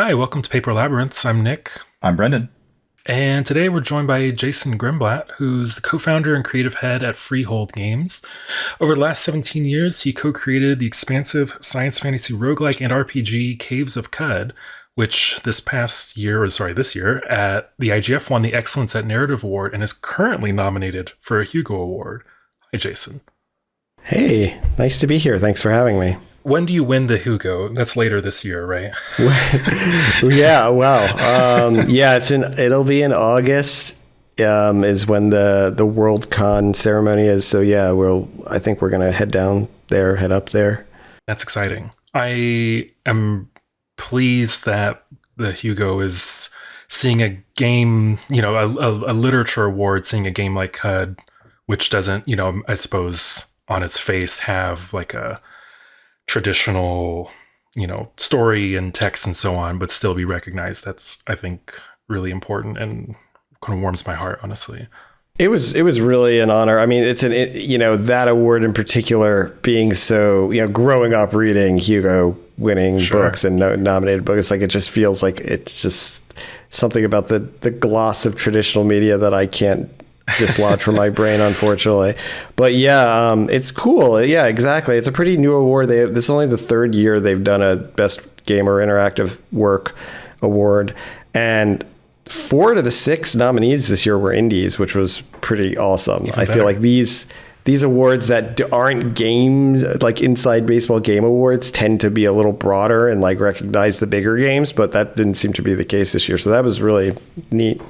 Hi, welcome to Paper Labyrinths. I'm Nick. I'm Brendan. And today we're joined by Jason Grinblat, who's the co-founder and creative head at Freehold Games. Over the last 17 years, he co-created the expansive science fantasy roguelike and RPG Caves of Qud, which this year at the IGF won the Excellence at Narrative Award and is currently nominated for a Hugo Award. Hi, Jason. Hey, nice to be here. Thanks for having me. When do you win the Hugo? That's later this year, right? Yeah, wow. It'll be in August. Is when the World Con ceremony is. So yeah, I think we're gonna head up there. That's exciting. I am pleased that the Hugo is seeing a game, a literature award, seeing a game like Qud, which doesn't, I suppose on its face have like a traditional, story and text and so on, but still be recognized. That's, I think, really important and kind of warms my heart, honestly. It was really an honor. I mean, that award in particular being so, growing up reading Hugo winning books and nominated books, like it just feels like it's just something about the gloss of traditional media that I can't dislodge from my brain, unfortunately. But yeah, it's cool. Yeah, exactly. It's a pretty new award. This is only the third year they've done a Best Game or Interactive Work award, and 4 to the 6 nominees this year were indies, which was pretty awesome. I feel like these awards that aren't games, like Inside Baseball Game Awards, tend to be a little broader and like recognize the bigger games, but that didn't seem to be the case this year. So that was really neat.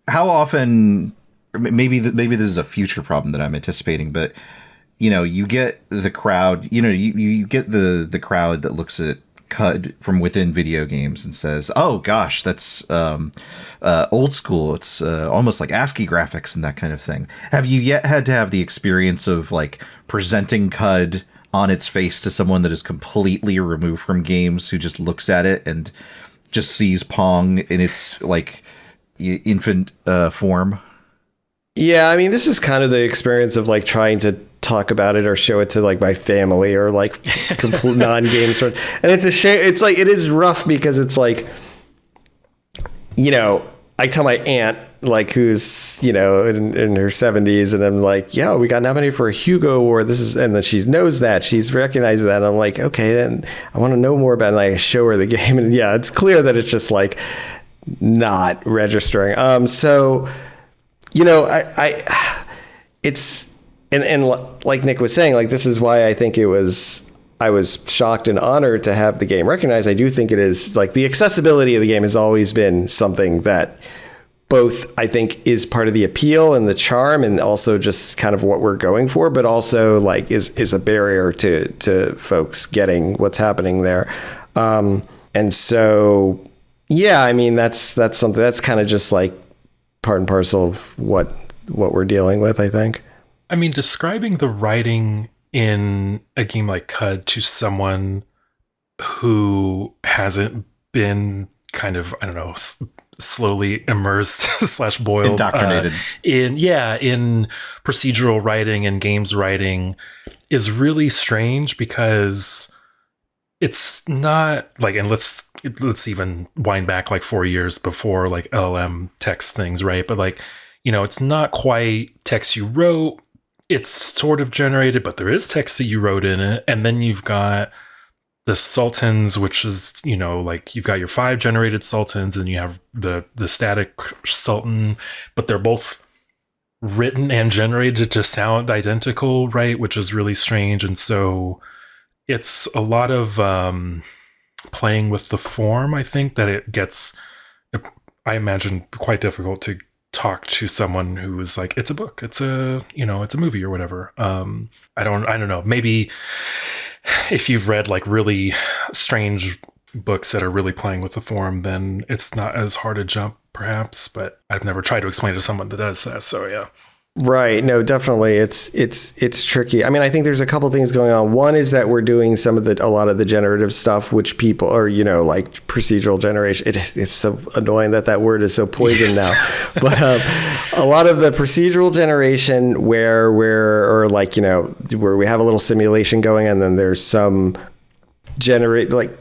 How often? Maybe this is a future problem that I'm anticipating, but you get the crowd. You get the crowd that looks at Qud from within video games and says, "Oh gosh, that's old school. It's almost like ASCII graphics and that kind of thing." Have you yet had to have the experience of like presenting Qud on its face to someone that is completely removed from games, who just looks at it and just sees Pong in its like infant form? Yeah, I mean, this is kind of the experience of like trying to talk about it or show it to like my family or like complete non-game sort. And it's a shame. It's like, it is rough because it's like, I tell my aunt, like, who's, in her 70s, and I'm like, yeah, we got nominated for a Hugo Award. And then she knows that. She's recognized that. And I'm like, okay, then I want to know more about it. And I show her the game. And yeah, it's clear that it's just like not registering. It's like Nick was saying, like, this is why I think I was shocked and honored to have the game recognized. I do think it is like the accessibility of the game has always been something that both I think is part of the appeal and the charm, and also just kind of what we're going for, but also like is a barrier to folks getting what's happening there. And so, yeah, I mean, that's something that's kind of just like part and parcel of what we're dealing with, I think. I mean, describing the writing in a game like Qud to someone who hasn't been kind of, I don't know, slowly immersed / boiled indoctrinated in procedural writing and games writing is really strange, because it's not like, and let's even wind back like 4 years before like LLM text things, right? But like, it's not quite text you wrote. It's sort of generated, but there is text that you wrote in it. And then you've got the sultans, which is, like you've got your 5 generated sultans, and you have the static sultan, but they're both written and generated to sound identical, right? Which is really strange. And so it's a lot of playing with the form. I think that it gets, I imagine, quite difficult to talk to someone who is like, it's a book, it's a, it's a movie or whatever. I don't know. Maybe if you've read like really strange books that are really playing with the form, then it's not as hard a jump, perhaps. But I've never tried to explain to someone that does that. So yeah. Right. No, definitely. It's tricky. I mean, I think there's a couple things going on. One is that we're doing a lot of the generative stuff, which people are, like procedural generation. It's so annoying that word is so poisoned now. But a lot of the procedural generation where we have a little simulation going, and then there's some generate like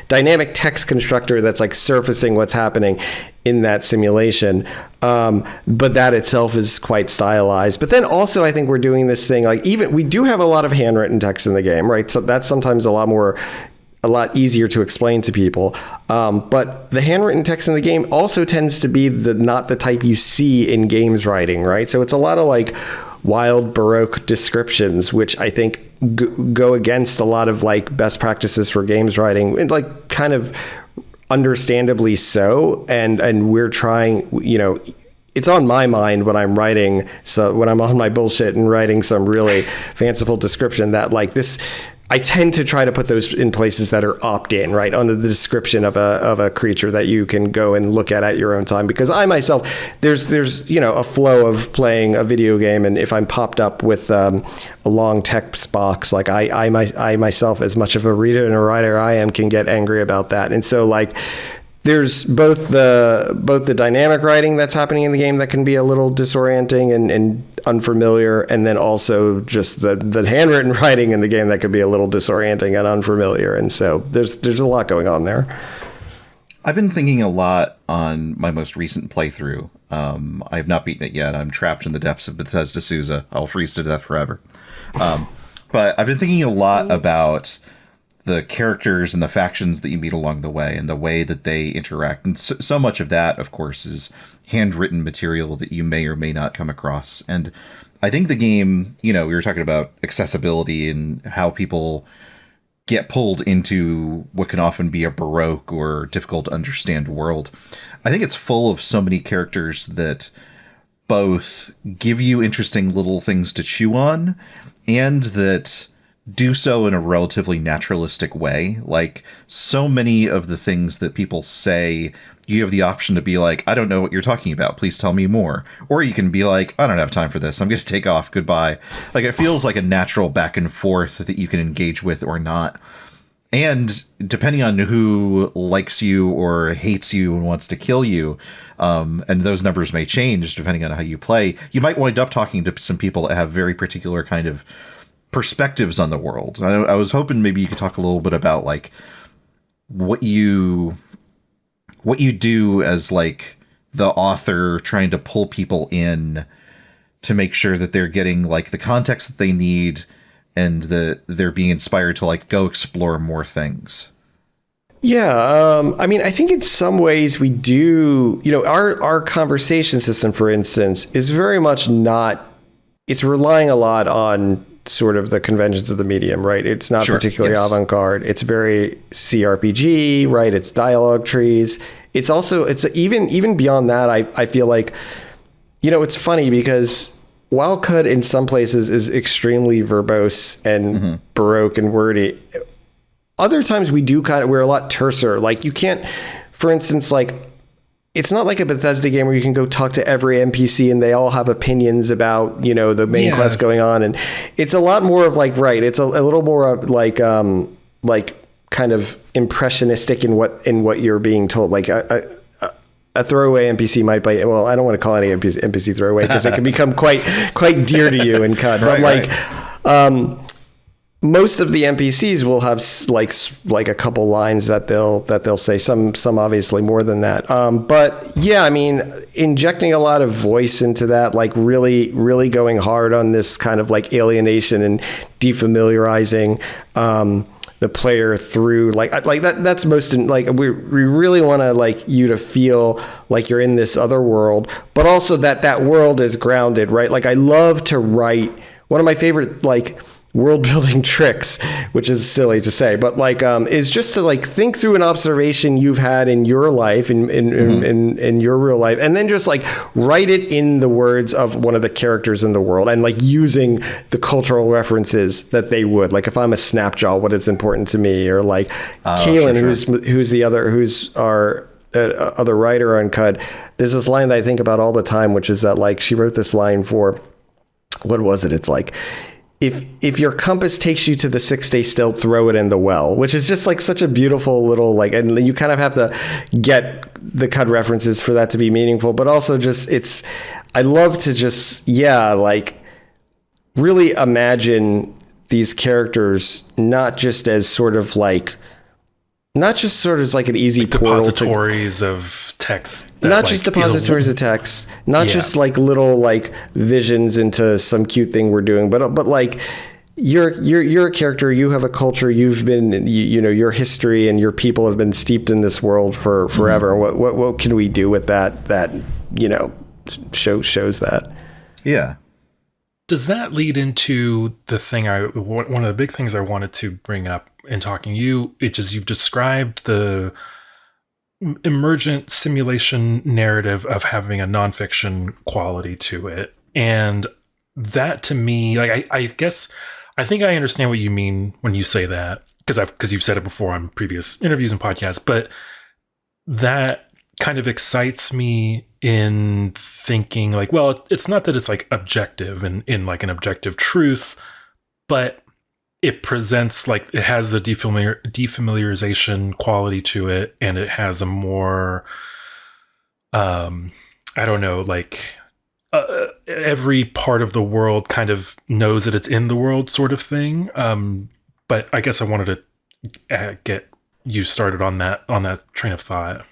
dynamic text constructor that's like surfacing what's happening in that simulation. But that itself is quite stylized. But then also I think we're doing this thing, like even we do have a lot of handwritten text in the game, right? So that's sometimes a lot easier to explain to people. But the handwritten text in the game also tends to be not the type you see in games writing, right? So it's a lot of like wild Baroque descriptions, which I think go against a lot of like best practices for games writing, and like kind of understandably so. And we're trying, it's on my mind when I'm writing. So when I'm on my bullshit and writing some really fanciful description, that like this, I tend to try to put those in places that are opt-in, right, under the description of a creature that you can go and look at your own time. Because I myself, there's a flow of playing a video game, and if I'm popped up with a long text box, like I myself, as much of a reader and a writer I am, can get angry about that. And so like there's both the dynamic writing that's happening in the game that can be a little disorienting and unfamiliar, and then also just the handwritten writing in the game that could be a little disorienting and unfamiliar. And so there's a lot going on there. I've been thinking a lot on my most recent playthrough. I have not beaten it yet. I'm trapped in the depths of Bethesda Souza. I'll freeze to death forever. But I've been thinking a lot about the characters and the factions that you meet along the way and the way that they interact. And so much of that, of course, is handwritten material that you may or may not come across. And I think the game, we were talking about accessibility and how people get pulled into what can often be a Baroque or difficult to understand world. I think it's full of so many characters that both give you interesting little things to chew on and that do so in a relatively naturalistic way. Like, so many of the things that people say, you have the option to be like, I don't know what you're talking about, please tell me more. Or you can be like, I don't have time for this, I'm going to take off, goodbye. Like, it feels like a natural back and forth that you can engage with or not. And depending on who likes you or hates you and wants to kill you, and those numbers may change depending on how you play, you might wind up talking to some people that have very particular kind of perspectives on the world. I was hoping maybe you could talk a little bit about like what you do as like the author trying to pull people in to make sure that they're getting like the context that they need and that they're being inspired to like go explore more things. Yeah, I mean, I think in some ways we do, our conversation system, for instance, is very much it's relying a lot on sort of the conventions of the medium, right? It's not particularly avant-garde. It's very CRPG, right? It's dialogue trees. It's also, it's even beyond that, I feel like, it's funny because while CUD in some places is extremely verbose and Baroque and wordy, other times we're a lot terser. Like you can't, for instance, like, it's not like a Bethesda game where you can go talk to every NPC and they all have opinions about, the main quest going on. And it's a lot more of like, right. It's a little more of like kind of impressionistic in what you're being told. Like a throwaway NPC might be, well, I don't want to call any NPC throwaway because they can become quite dear to you in CUD. But most of the NPCs will have like a couple lines that they'll say, some obviously more than that. But yeah, I mean, injecting a lot of voice into that, like really, really going hard on this kind of like alienation and defamiliarizing the player through like that. That's most like we really want to like you to feel like you're in this other world, but also that world is grounded, right? Like I love to write. One of my favorite like world building tricks, which is silly to say, but like is just to like think through an observation you've had in your life, in your real life, and then just like write it in the words of one of the characters in the world, and like using the cultural references that they would. Like if I'm a Snapjaw, what is important to me, or like Kaylin, who's our other writer on CUD. There's this line that I think about all the time, which is that like she wrote this line for, what was it? It's like, if your compass takes you to the 6-day still, throw it in the well, which is just like such a beautiful little like, and you kind of have to get the CUD references for that to be meaningful, but also just I love to just, like really imagine these characters not just as sort of like an easy like portal depositories of text, not just depositories of text, not just like little like visions into some cute thing we're doing, but like you're a character, you have a culture, you've been, you know, your history and your people have been steeped in this world for forever. What can we do with that, you know, shows that? Yeah. Does that lead into the thing one of the big things I wanted to bring up in talking to you, which is you've described the emergent simulation narrative of having a nonfiction quality to it. And that to me, like, I guess, I think I understand what you mean when you say that, because you've said it before on previous interviews and podcasts, but that kind of excites me in thinking like, well, it's not that it's like objective and in like an objective truth, but it presents like it has the defamiliarization quality to it, and it has a more I don't know, like every part of the world kind of knows that it's in the world sort of thing. But I guess I wanted to get you started on that train of thought.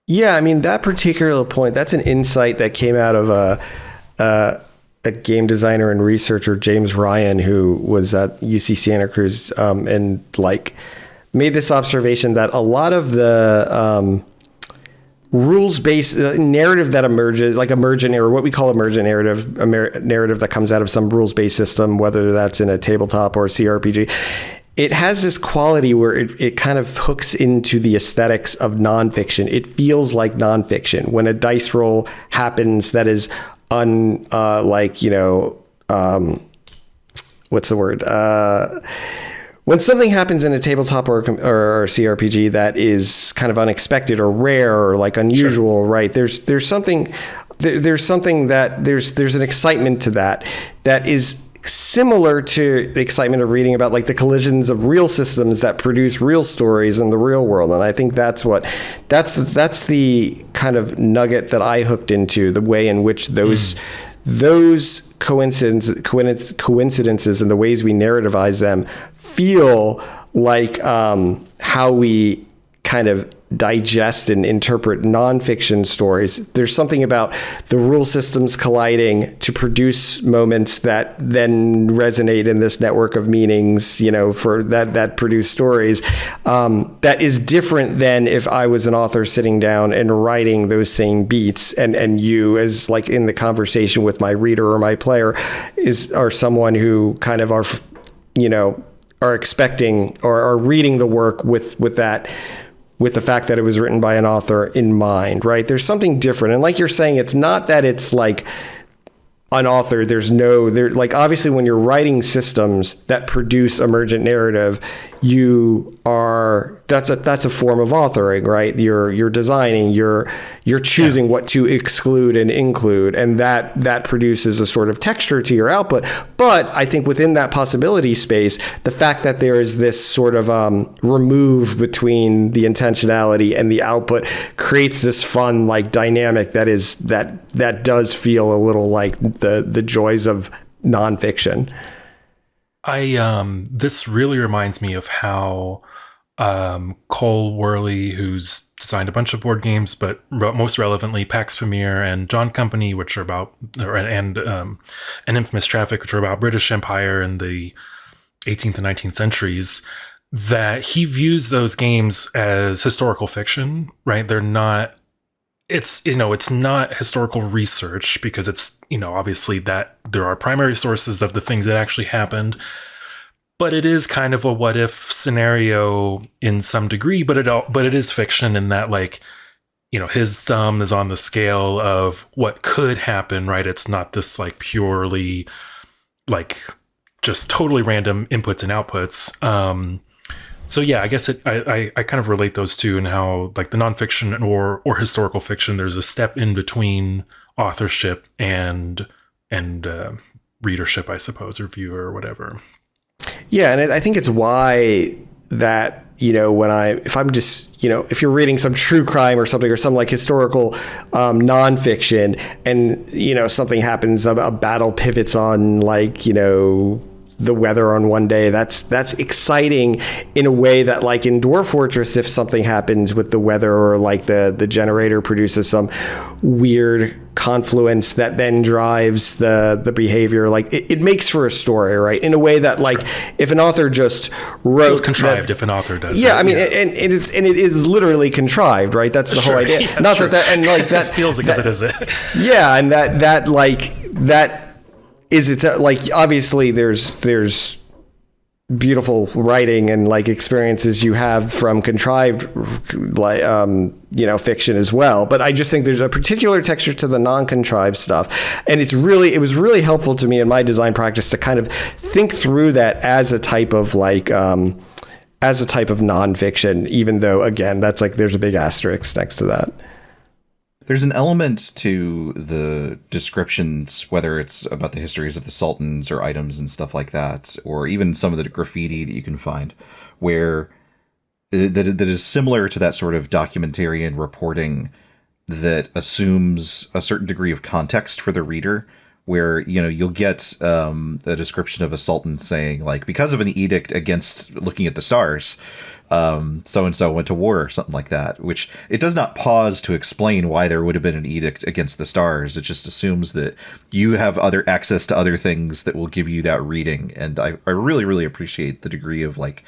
Yeah, I mean, that particular point, that's an insight that came out of a game designer and researcher, James Ryan, who was at UC Santa Cruz, and like made this observation that a lot of the rules-based narrative that emerges, like emergent narrative, what we call emergent narrative, a narrative that comes out of some rules-based system, whether that's in a tabletop or a CRPG, it has this quality where it kind of hooks into the aesthetics of nonfiction. It feels like nonfiction. When a dice roll happens that is like, you know, what's the word? When something happens in a tabletop or CRPG that is kind of unexpected or rare or like unusual, sure, right? There's an excitement to that is similar to the excitement of reading about like the collisions of real systems that produce real stories in the real world. And I think that's the kind of nugget that I hooked into, the way in which those coincidences and the ways we narrativize them feel like how we kind of digest and interpret nonfiction stories. There's something about the rule systems colliding to produce moments that then resonate in this network of meanings, you know, for that produce stories, that is different than if I was an author sitting down and writing those same beats, and you, as like in the conversation with my reader or my player, are someone who kind of are, you know, are expecting or are reading the work with the fact that it was written by an author in mind, right? There's something different. And like you're saying, it's not that it's like an author, like obviously when you're writing systems that produce emergent narrative, that's a form of authoring, right? You're designing, you're choosing what to exclude and include, and that produces a sort of texture to your output. But I think within that possibility space, the fact that there is this sort of remove between the intentionality and the output creates this fun like dynamic that does feel a little like the joys of nonfiction. This really reminds me of how Cole Worley, who's designed a bunch of board games, but most relevantly Pax Pamir and John Company, which are about, and Infamous Traffic, which are about British Empire in the 18th and 19th centuries, that he views those games as historical fiction, right? They're not, it's not historical research, because it's, obviously that there are primary sources of the things that actually happened, but it is kind of a what if scenario in some degree, but it is fiction in that, like, his thumb is on the scale of what could happen, right? It's not this like purely like just totally random inputs and outputs. So yeah, I guess I kind of relate those two, and how like the nonfiction or historical fiction, there's a step in between authorship and readership, I suppose, or viewer or whatever. Yeah, and I think it's why that, if I'm just, if you're reading some true crime or something, or some like historical nonfiction, and, something happens, a battle pivots on like, the weather on one day. That's exciting in a way that, like in Dwarf Fortress, if something happens with the weather or like the generator produces some weird confluence that then drives the behavior, like it makes for a story, right? In a way that, like, if an author just wrote, feels contrived if an author does. Yeah, I mean, and it is literally contrived, right? That's the whole idea. Yeah, Not that and like that feels because it is it. Yeah, and that is it's like, obviously there's beautiful writing and like experiences you have from contrived like fiction as well, but I just think there's a particular texture to the non-contrived stuff, and it was really helpful to me in my design practice to kind of think through that as a type of nonfiction, even though, again, that's like there's a big asterisk next to that. There's an element to the descriptions, whether it's about the histories of the sultans or items and stuff like that, or even some of the graffiti that you can find, where that is similar to that sort of documentarian reporting that assumes a certain degree of context for the reader, where, you'll get a description of a sultan saying, like, because of an edict against looking at the stars, so-and-so went to war or something like that, which it does not pause to explain why there would have been an edict against the stars. It just assumes that you have other access to other things that will give you that reading. And I really, really appreciate the degree of, like,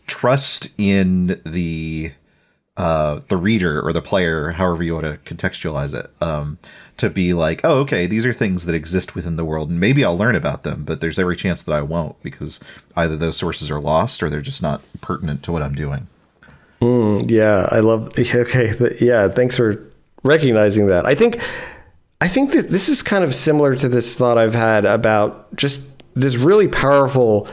trust in the reader or the player, however you want to contextualize it, to be like, oh, okay, these are things that exist within the world, and maybe I'll learn about them, but there's every chance that I won't, because either those sources are lost or they're just not pertinent to what I'm doing. Yeah, I love. Okay, yeah, thanks for recognizing that. I think that this is kind of similar to this thought I've had about just this really powerful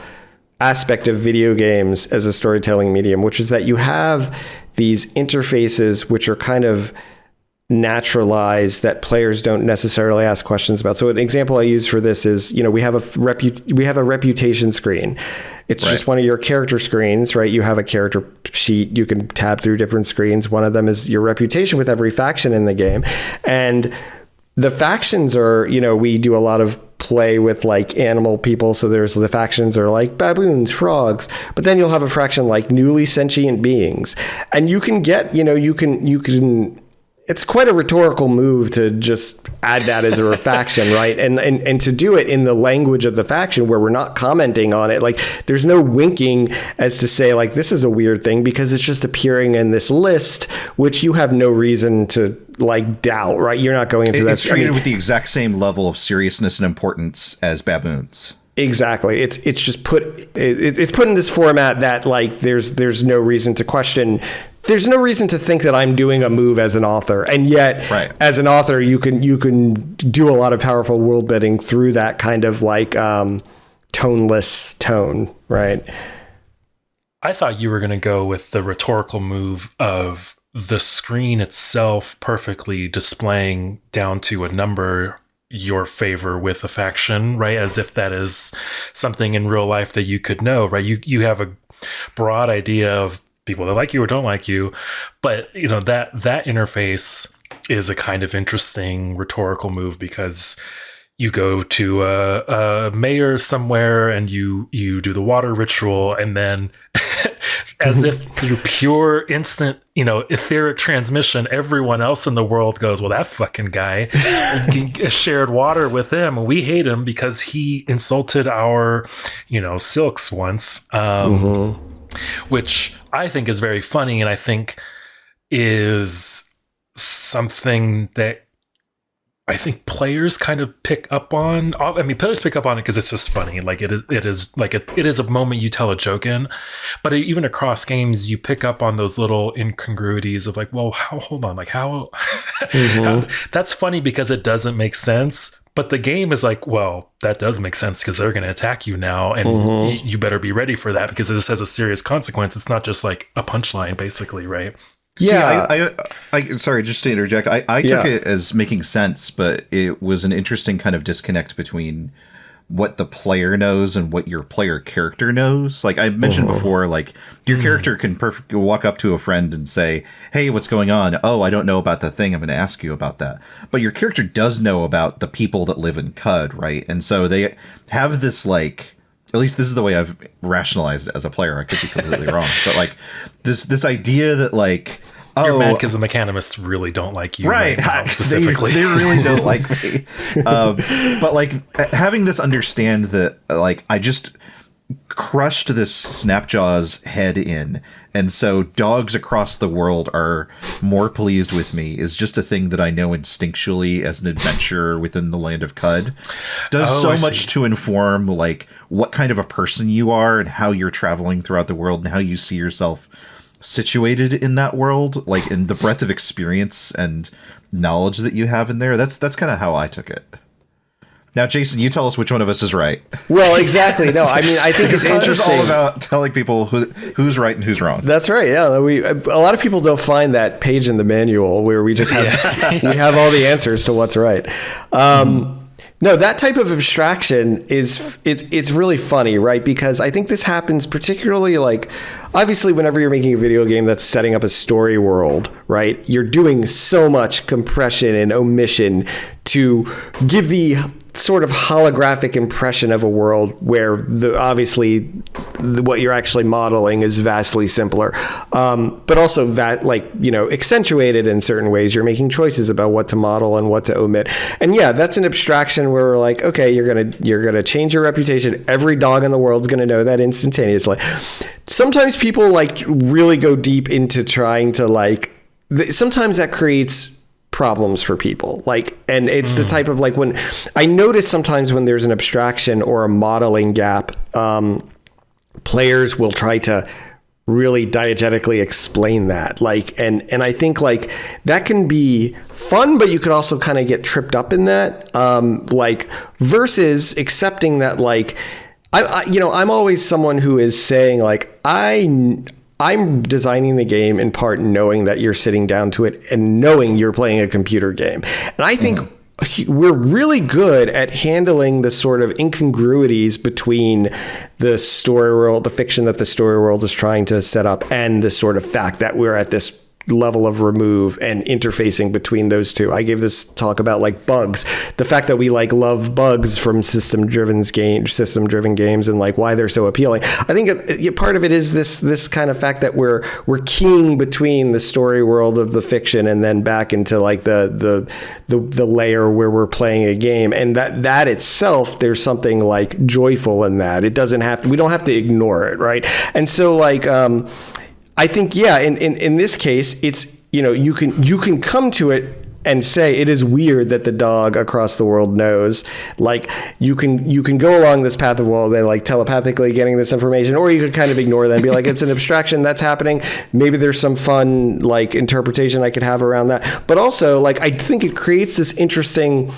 aspect of video games as a storytelling medium, which is that you have these interfaces which are kind of naturalized that players don't necessarily ask questions about. So an example I use for this is, we have a reputation screen. It's just one of your character screens, right? You have a character sheet. You can tab through different screens. One of them is your reputation with every faction in the game. And the factions are, we do a lot of play with like animal people. So there's the factions are like baboons, frogs, but then you'll have a faction like newly sentient beings. And you can get, you can, it's quite a rhetorical move to just add that as a faction, right? And to do it in the language of the faction where we're not commenting on it. Like, there's no winking as to say, like, this is a weird thing, because it's just appearing in this list, which you have no reason to, like, doubt, right? You're not going into that. It's treated with the exact same level of seriousness and importance as baboons. Exactly. It's just put in this format that, like, there's no reason to question. There's no reason to think that I'm doing a move as an author, and yet, as an author, you can do a lot of powerful world building through that kind of like toneless tone, right? I thought you were going to go with the rhetorical move of the screen itself perfectly displaying down to a number your favor with a faction, right? As if that is something in real life that you could know, right? You have a broad idea of people that like you or don't like you, but that interface is a kind of interesting rhetorical move, because you go to a mayor somewhere and you do the water ritual, and then as if through pure instant, etheric transmission, everyone else in the world goes, well, that fucking guy shared water with him, and we hate him because he insulted our, silks once. Which I think is very funny, and I think is something that I think players kind of pick up on. I mean, players pick up on it because it's just funny. Like it is a moment you tell a joke in, but even across games, you pick up on those little incongruities of like, well, hold on, like how that's funny because it doesn't make sense. But the game is like, well, that does make sense because they're going to attack you now, and you better be ready for that because this has a serious consequence. It's not just like a punchline, basically, right? Yeah. See, I sorry, just to interject. I took it as making sense, but it was an interesting kind of disconnect between what the player knows and what your player character knows. Like I mentioned before, like your character can perfectly walk up to a friend and say, hey, what's going on? Oh, I don't know about the thing. I'm going to ask you about that. But your character does know about the people that live in Cud, right? And so they have this like at least this is the way I've rationalized it as a player. I could be completely wrong, but like this idea that like, you're mad because the mechanists really don't like you, right? Now, specifically, they really don't like me. But like having this understand that like I just crushed this Snapjaw's head in, and so dogs across the world are more pleased with me is just a thing that I know instinctually as an adventurer within the land of Cud. Does so much to inform like what kind of a person you are and how you're traveling throughout the world and how you see yourself situated in that world, like in the breadth of experience and knowledge that you have in there. That's kind of how I took it. Now, Jason, you tell us which one of us is right. Well, exactly. No, I mean, I think it's interesting. It's all about telling people who's right and who's wrong. That's right. Yeah, a lot of people don't find that page in the manual where we just have we have all the answers to what's right. No, that type of abstraction it's really funny, right? Because I think this happens particularly like, obviously, whenever you're making a video game that's setting up a story world, right? You're doing so much compression and omission to give the sort of holographic impression of a world where what you're actually modeling is vastly simpler, but also accentuated in certain ways. You're making choices about what to model and what to omit. And yeah, that's an abstraction where we're like, okay, you're gonna change your reputation. Every dog in the world is gonna know that instantaneously. Sometimes people like really go deep into trying to sometimes that creates problems for people, and it's the type of when I notice sometimes when there's an abstraction or a modeling gap, players will try to really diegetically explain that, and I think that can be fun, but you could also kind of get tripped up in that, versus accepting that I'm always someone who is saying I'm designing the game in part knowing that you're sitting down to it and knowing you're playing a computer game. And I think we're really good at handling the sort of incongruities between the story world, the fiction that the story world is trying to set up, and the sort of fact that we're at this level of remove and interfacing between those two. I gave this talk about bugs, the fact that we love bugs from system-driven games and why they're so appealing. I think part of it is this kind of fact that we're keying between the story world of the fiction and then back into the layer where we're playing a game, and that itself, there's something joyful in that. We don't have to ignore it, right? And so I think, yeah, in this case, it's, you can come to it and say it is weird that the dog across the world knows. You can go along this path of, well, they're telepathically getting this information, or you could kind of ignore that and be it's an abstraction that's happening. Maybe there's some fun interpretation I could have around that. But also I think it creates this interesting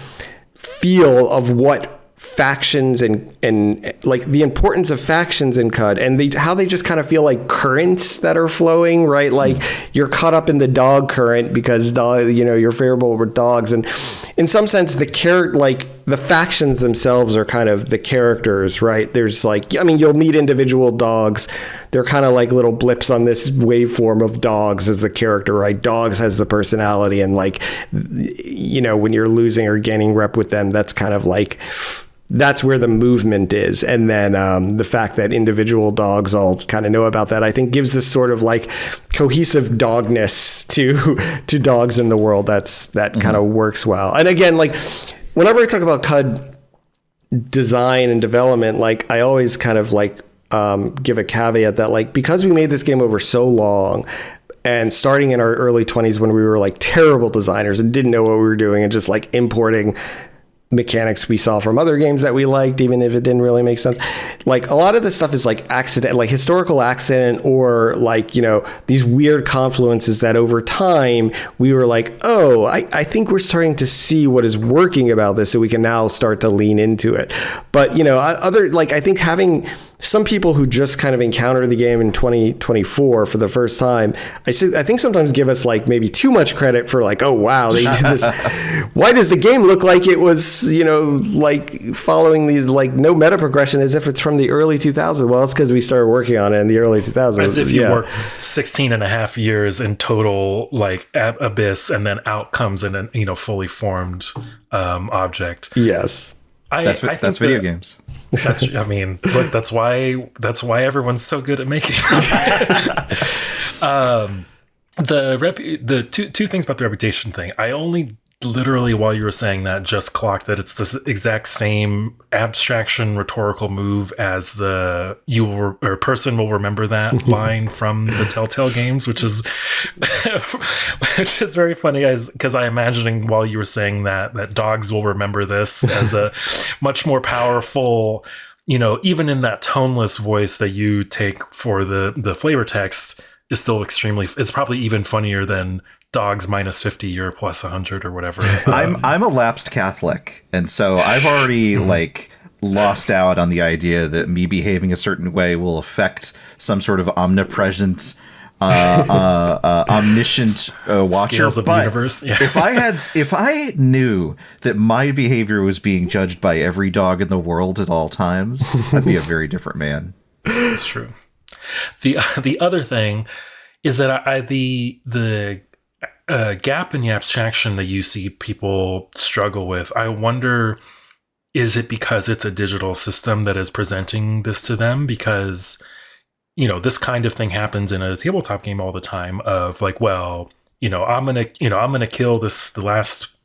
feel of what factions and the importance of factions in Cud, and how they just kind of feel like currents that are flowing, right? You're caught up in the dog current because you're favorable with dogs, and in some sense the factions themselves are kind of the characters, right? There's you'll meet individual dogs. They're kind of little blips on this waveform of dogs as the character, right? Dogs has the personality, and when you're losing or gaining rep with them, that's kind of that's where the movement is. And then the fact that individual dogs all kind of know about that, I think gives this sort of cohesive dogness to dogs in the world. That kind of works well. And again, whenever I talk about Cud design and development, I always kind of give a caveat that because we made this game over so long, and starting in our early 20s when we were terrible designers and didn't know what we were doing and just importing mechanics we saw from other games that we liked, even if it didn't really make sense. A lot of this stuff is accident, historical accident, or these weird confluences that over time we were I think we're starting to see what is working about this, so we can now start to lean into it. But I think having some people who just kind of encounter the game in 2024 for the first time, I think sometimes give us maybe too much credit for oh wow, they did this. Why does the game look like it was following these no meta progression as if it's from the early 2000s? Well, it's because we started working on it in the early 2000s. As if you worked 16 and a half years in total Abyss, and then out comes in a fully formed object. Yes. That's I think that's video games. That's, I mean, look, that's why everyone's so good at making. The two things about the reputation thing. I only literally, while you were saying that, just clocked that it's this exact same abstraction rhetorical move as the person will remember that line from the Telltale games, which is very funny, because I imagining while you were saying that dogs will remember this as a much more powerful, even in that toneless voice that you take for the flavor text is still it's probably even funnier than dogs minus 50 or plus 100 or whatever. I'm a lapsed Catholic, and so I've already lost out on the idea that me behaving a certain way will affect some sort of omnipresent, omniscient watcher. Scales of the universe. Yeah. if I knew that my behavior was being judged by every dog in the world at all times, I'd be a very different man. That's true. The other thing is that the gap in the abstraction that you see people struggle with, I wonder, is it because it's a digital system that is presenting this to them? Because, this kind of thing happens in a tabletop game all the time of like, well, I'm going to kill the last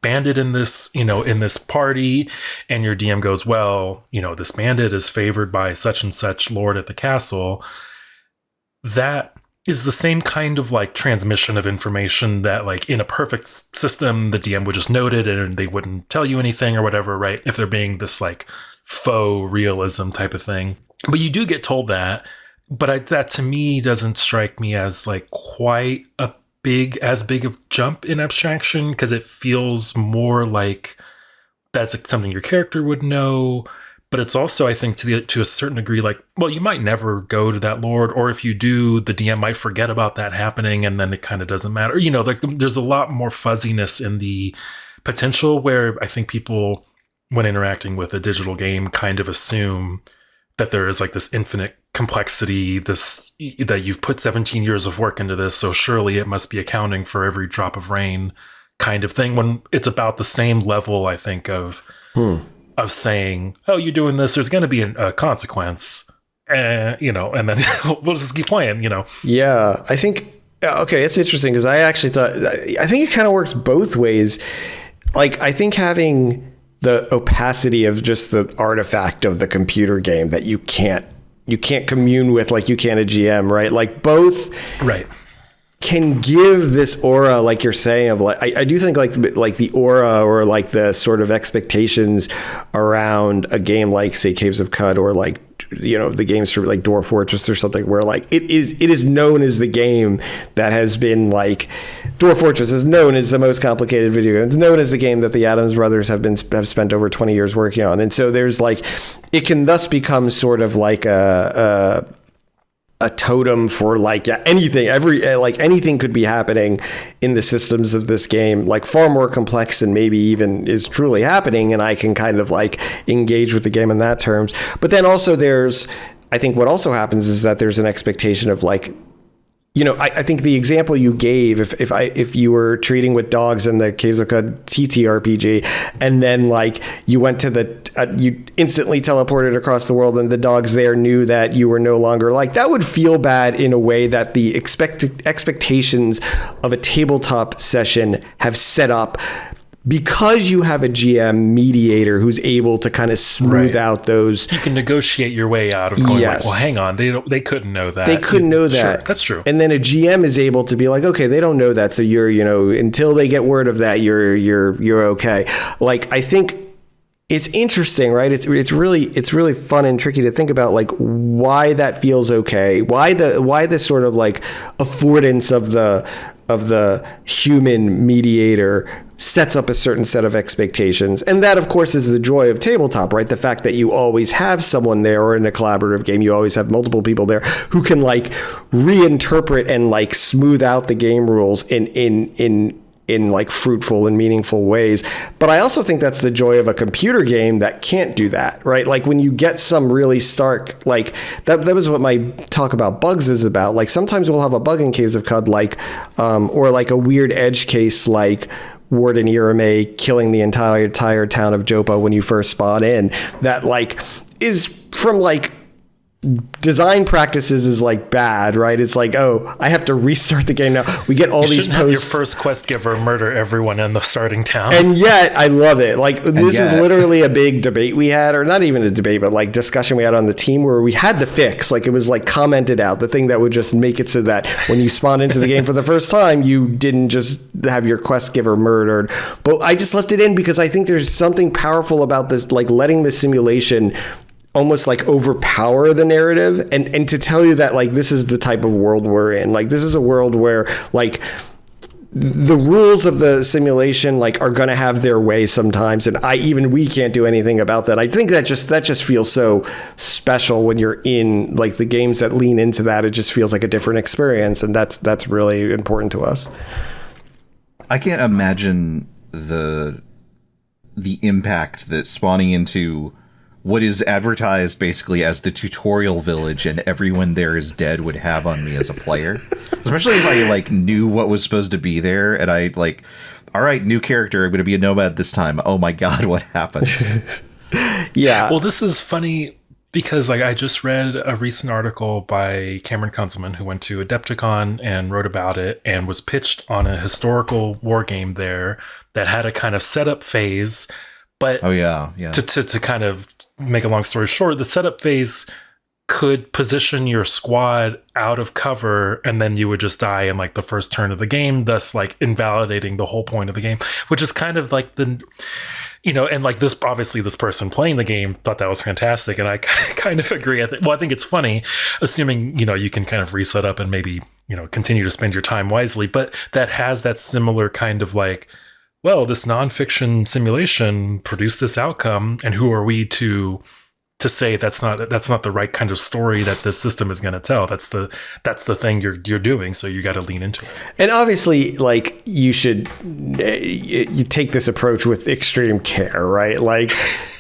bandit in this, in this party. And your DM goes, well, this bandit is favored by such and such lord at the castle. That is the same kind of like transmission of information that like in a perfect system, the DM would just note it and they wouldn't tell you anything or whatever, right? If they're being this like faux realism type of thing. But you do get told that. But that to me doesn't strike me as like quite as big of jump in abstraction, because it feels more like that's something your character would know. But it's also, I think, to a certain degree, like, well, you might never go to that lord, or if you do, the DM might forget about that happening, and then it kind of doesn't matter. Like there's a lot more fuzziness in the potential, where I think people, when interacting with a digital game, kind of assume that there is like this infinite complexity, that you've put 17 years of work into this, so surely it must be accounting for every drop of rain kind of thing, when it's about the same level, I think, of saying, oh, you're doing this, there's going to be a consequence, and then we'll just keep playing, Yeah, I think, okay, it's interesting, because I think it kind of works both ways. Like, I think having the opacity of just the artifact of the computer game that you can't commune with like you can a GM, right? Like both right can give this aura, like you're saying, of like, I do think like the aura or like the sort of expectations around a game like, say, Caves of Cud, or like, the games for like Dwarf Fortress or something, where like it is known as the game that has been like, Dwarf Fortress is known as the most complicated video game. It's known as the game that the Addams brothers have spent over 20 years working on. And so there's like, it can thus become sort of like a totem for like anything, anything could be happening in the systems of this game, like far more complex than maybe even is truly happening. And I can kind of like engage with the game in that terms. But then also I think what also happens is that there's an expectation of like, I think the example you gave, if you were treating with dogs in the Caves of Cud TTRPG, and then like you went to you instantly teleported across the world, and the dogs there knew that you were no longer like, that would feel bad in a way that the expectations of a tabletop session have set up, because you have a GM mediator who's able to kind of smooth out those. You can negotiate your way out of going like, well, hang on, they couldn't know that. They couldn't know that. Sure, that's true. And then a GM is able to be like, okay, they don't know that, so you're, until they get word of that, you're okay. Like, I think it's interesting, right? It's really fun and tricky to think about, like, why that feels okay, why the sort of like affordance of the human mediator sets up a certain set of expectations. And that, of course, is the joy of tabletop, right? The fact that you always have someone there, or in a collaborative game, you always have multiple people there who can like reinterpret and like smooth out the game rules in like fruitful and meaningful ways. But I also think that's the joy of a computer game that can't do that, right? Like when you get some really stark, like that was what my talk about bugs is about. Like sometimes we'll have a bug in Caves of Cud, like, or like a weird edge case, like Warden Irame killing the entire town of Jopa when you first spawn in, that like is from like design practices is like bad, right? It's like, oh, I have to restart the game now. We get all these posts. Have your first quest giver murder everyone in the starting town. And yet, I love it. Like, this is literally a big debate we had, or not even a debate, but like discussion we had on the team where we had the fix. Like, it was like commented out, the thing that would just make it so that when you spawn into the game for the first time, you didn't just have your quest giver murdered. But I just left it in because I think there's something powerful about this, like letting the simulation almost like overpower the narrative and to tell you that like this is the type of world we're in. Like, this is a world where like the rules of the simulation like are going to have their way sometimes, and we can't do anything about that. I think that just feels so special when you're in like the games that lean into that. It just feels like a different experience, and that's really important to us. I can't imagine the impact that spawning into what is advertised basically as the tutorial village and everyone there is dead would have on me as a player. Especially if I like knew what was supposed to be there and I like, all right, new character, I'm going to be a nomad this time. Oh my God, what happened? Yeah. Well, this is funny because like I just read a recent article by Cameron Kunzelman, who went to Adepticon and wrote about it and was pitched on a historical war game there that had a kind of setup phase. But to kind of make a long story short, the setup phase could position your squad out of cover and then you would just die in like the first turn of the game, thus like invalidating the whole point of the game, which is kind of like the, you know, and like this, obviously this person playing the game thought that was fantastic. And I kind of agree. I think it's funny, assuming, you know, you can kind of reset up and maybe, you know, continue to spend your time wisely, but that has that similar kind of like, well, this nonfiction simulation produced this outcome, and who are we to say that's not the right kind of story that this system is going to tell? That's the thing you're doing, so you got to lean into it. And obviously, like you you take this approach with extreme care, right? Like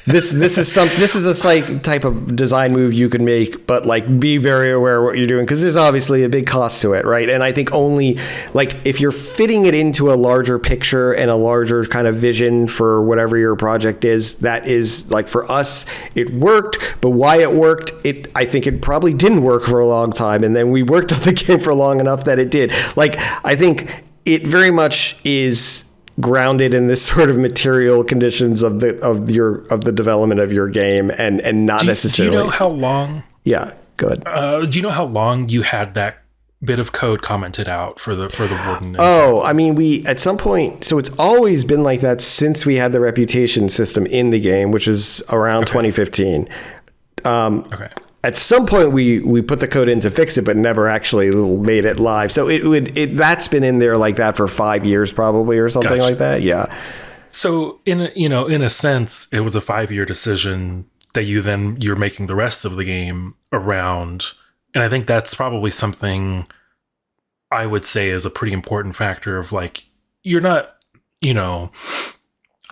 this is a type of design move you can make, but like be very aware of what you're doing because there's obviously a big cost to it, right? And I think only like if you're fitting it into a larger picture and a larger kind of vision for whatever your project is, that is like for us it worked, but why it worked, I think it probably didn't work for a long time, and then we worked on the game for long enough that it did. Like I think it very much is grounded in this sort of material conditions of the development of your game and not necessarily. Do you know how long? Yeah, good. Do you know how long you had that bit of code commented out for the warden? Oh, I mean, we at some point. So it's always been like that since we had the reputation system in the game, which is around 2015. Okay. At some point, we put the code in to fix it, but never actually made it live. So that's been in there like that for 5 years, probably, or something like that. Yeah. So in a sense, it was a 5-year decision that you're making the rest of the game around, and I think that's probably something I would say is a pretty important factor of like you're not, you know,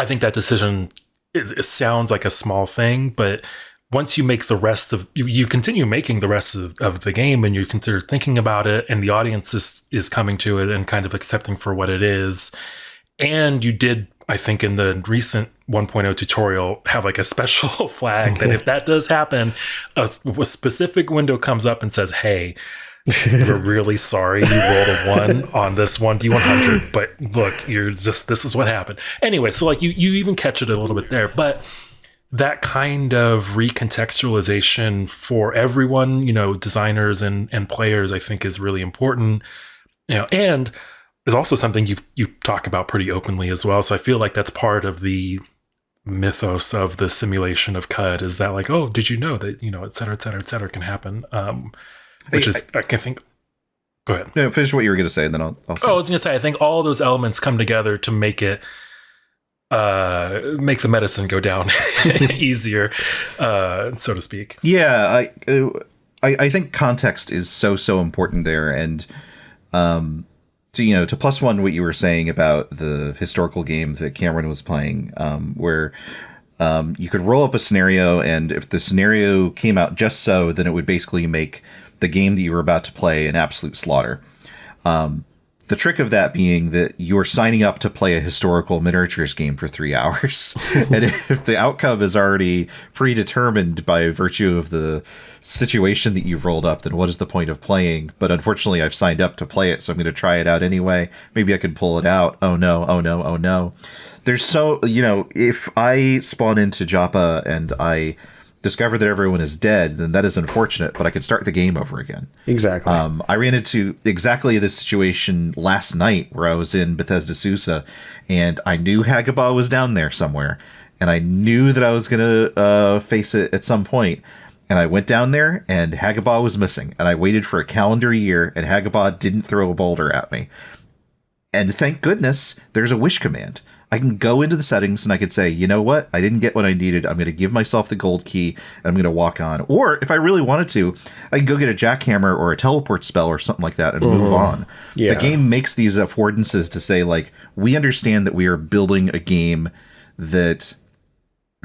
I think that decision it sounds like a small thing, but once you make the rest of you continue making the rest of the game and you consider thinking about it and the audience is coming to it and kind of accepting for what it is. And you did, I think in the recent 1.0 tutorial have like a special flag that if that does happen, a specific window comes up and says, hey, we're really sorry you rolled a 1 on this 1D100, but look, this is what happened. Anyway, so like you even catch it a little bit there, but that kind of recontextualization for everyone, you know, designers and players, I think is really important, you know, and is also something you talk about pretty openly as well. So I feel like that's part of the mythos of the simulation of CUD is that like, oh, did you know that, you know, et cetera, can happen. Which is, I can think, go ahead. No, finish what you were going to say and then I'll say. Oh, I was going to say, I think all those elements come together to make it, make the medicine go down easier, so to speak. Yeah, I think context is so important there, and to plus one what you were saying about the historical game that Cameron was playing, where you could roll up a scenario, and if the scenario came out just so, then it would basically make the game that you were about to play an absolute slaughter. The trick of that being that you're signing up to play a historical miniatures game for 3 hours. And if the outcome is already predetermined by virtue of the situation that you've rolled up, then what is the point of playing? But unfortunately, I've signed up to play it, so I'm going to try it out anyway. Maybe I can pull it out. Oh no, oh no, oh no. There's so, if I spawn into Joppa and I discover that everyone is dead, then that is unfortunate, but I could start the game over again. Exactly. I ran into exactly this situation last night where I was in Bethesda Susa, and I knew Hagabah was down there somewhere, and I knew that I was going to face it at some point. And I went down there, and Hagabah was missing, and I waited for a calendar year, and Hagabah didn't throw a boulder at me. And thank goodness there's a wish command. I can go into the settings and I could say, you know what? I didn't get what I needed. I'm going to give myself the gold key and I'm going to walk on. Or if I really wanted to, I can go get a jackhammer or a teleport spell or something like that and move on. Yeah. The game makes these affordances to say, like, we understand that we are building a game that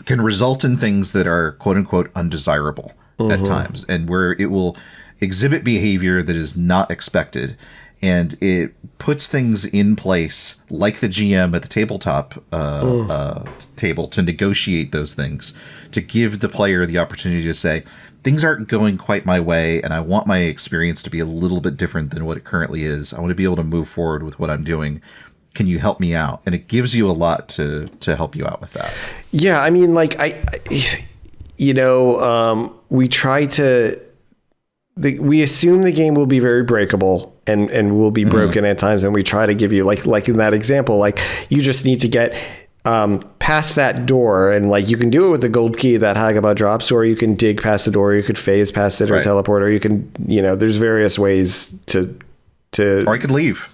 can result in things that are quote unquote undesirable at times, and where it will exhibit behavior that is not expected. And it puts things in place, like the GM at the tabletop table, to negotiate those things, to give the player the opportunity to say, things aren't going quite my way, and I want my experience to be a little bit different than what it currently is. I want to be able to move forward with what I'm doing. Can you help me out? And it gives you a lot to help you out with that. Yeah, I mean, like, we try to... we assume the game will be very breakable and will be broken at times, and we try to give you like in that example, like, you just need to get past that door, and like you can do it with the gold key that Hagabah drops, or you can dig past the door, or you could phase past it, or teleport, or you can, there's various ways to or I could leave.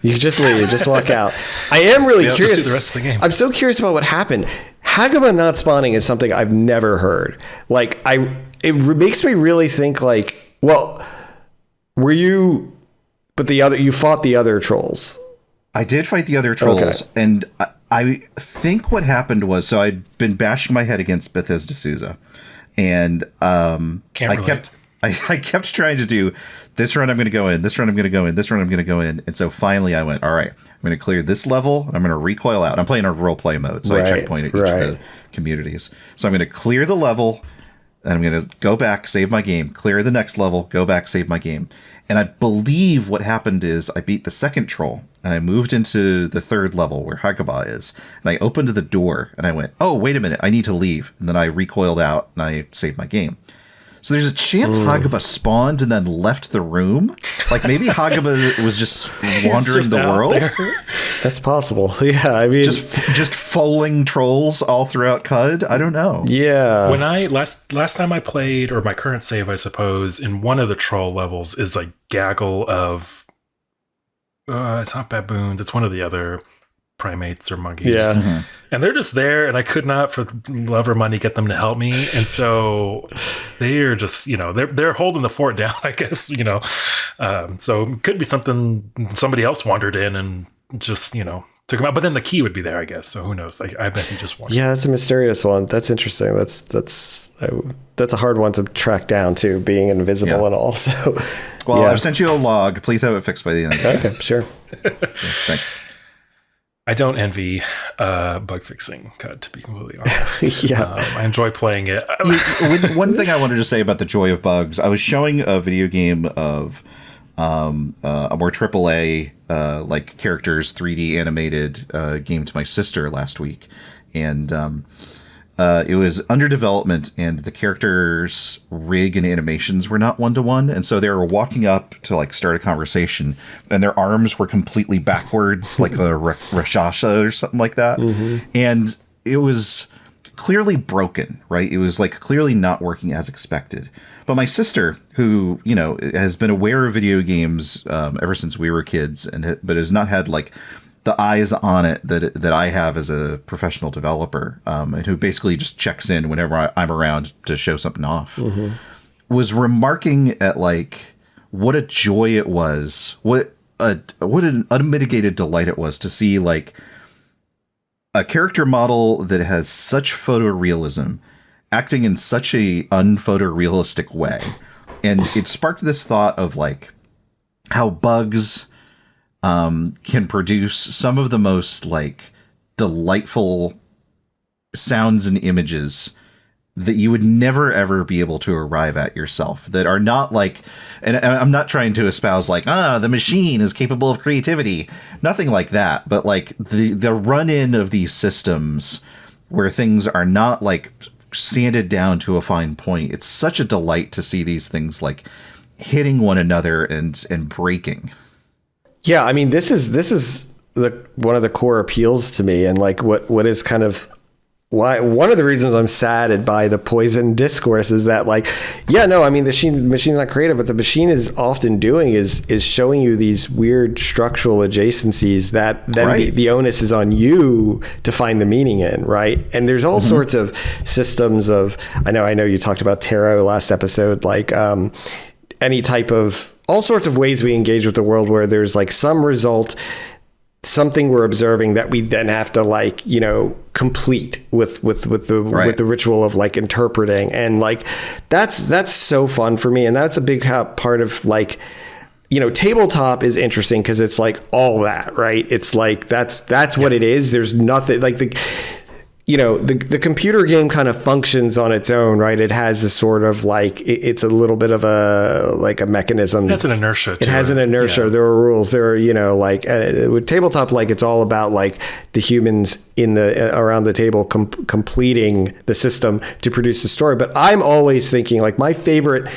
You could just leave, just walk out. I am really curious. Just do the rest of the game. I'm so curious about what happened. Hagabah not spawning is something I've never heard. Like, it makes me really think, like, well, were you? But you fought the other trolls. I did fight the other trolls, and I think what happened was, so I'd been bashing my head against Bethesda Susa, and I kept trying to do this run. I'm going to go in. This run I'm going to go in. This run I'm going to go in. And so finally I went, all right, I'm going to clear this level. And I'm going to recoil out. I'm playing a role play mode, so I checkpoint at each of the communities. So I'm going to clear the level. And I'm going to go back, save my game, clear the next level, go back, save my game. And I believe what happened is I beat the second troll, and I moved into the third level where Hagabah is. And I opened the door, and I went, oh, wait a minute, I need to leave. And then I recoiled out, and I saved my game. So there's a chance Hagabah spawned and then left the room. Like, maybe Hagabah was just wandering the world. That's possible. Yeah, I mean, just foaling trolls all throughout CUD. I don't know. Yeah. When I last time I played, or my current save, I suppose, in one of the troll levels is a gaggle of it's not baboons, it's one of the other primates or monkeys. Yeah. Mm-hmm. And they're just there, and I could not for love or money get them to help me. And so they're just, they're holding the fort down, I guess, so it could be somebody else wandered in and just, took them out. But then the key would be there, I guess. So who knows? I bet he just wandered. Yeah, that's a mysterious one. That's interesting. That's a hard one to track down too, being invisible and all. So, well, I've sent you a log. Please have it fixed by the end of the day. Okay, sure. Thanks. I don't envy bug fixing CUD, to be completely honest. Yeah. I enjoy playing it. One thing I wanted to say about the joy of bugs, I was showing a video game of a more AAA like characters 3D animated game to my sister last week, and it was under development, and the characters' rig and animations were not one-to-one, and so they were walking up to like start a conversation, and their arms were completely backwards, like a Rashasha or something like that, and it was clearly broken, right? It was like clearly not working as expected. But my sister, who has been aware of video games ever since we were kids, but has not had like the eyes on it that I have as a professional developer, and who basically just checks in whenever I'm around to show something off, was remarking at like what a joy it was, what an unmitigated delight it was to see like a character model that has such photorealism acting in such a unphotorealistic way. And it sparked this thought of like how bugs can produce some of the most like delightful sounds and images that you would never ever be able to arrive at yourself, that are not like, and I'm not trying to espouse like, the machine is capable of creativity, nothing like that, but like the run-in of these systems where things are not like sanded down to a fine point. It's such a delight to see these things like hitting one another and breaking. Yeah, I mean, this is one of the core appeals to me, and like what is kind of why one of the reasons I'm saddened by the poison discourse is that, like, yeah, no, I mean, the machine's not creative, but the machine is often doing is showing you these weird structural adjacencies that then right. the onus is on you to find the meaning in, right? And there's all sorts of systems of, I know you talked about tarot last episode, like any type of, all sorts of ways we engage with the world where there's like some result, something we're observing that we then have to like, complete with the ritual of like interpreting. And like, that's so fun for me. And that's a big part of like, tabletop is interesting because it's like all that, right? It's like, that's what it is. There's nothing like the computer game kind of functions on its own, right? It has this sort of like, it's a little bit of a mechanism. That's an inertia. It has an inertia. Yeah. There are rules. There are, with tabletop, like it's all about like the humans around the table completing the system to produce the story. But I'm always thinking like my favorite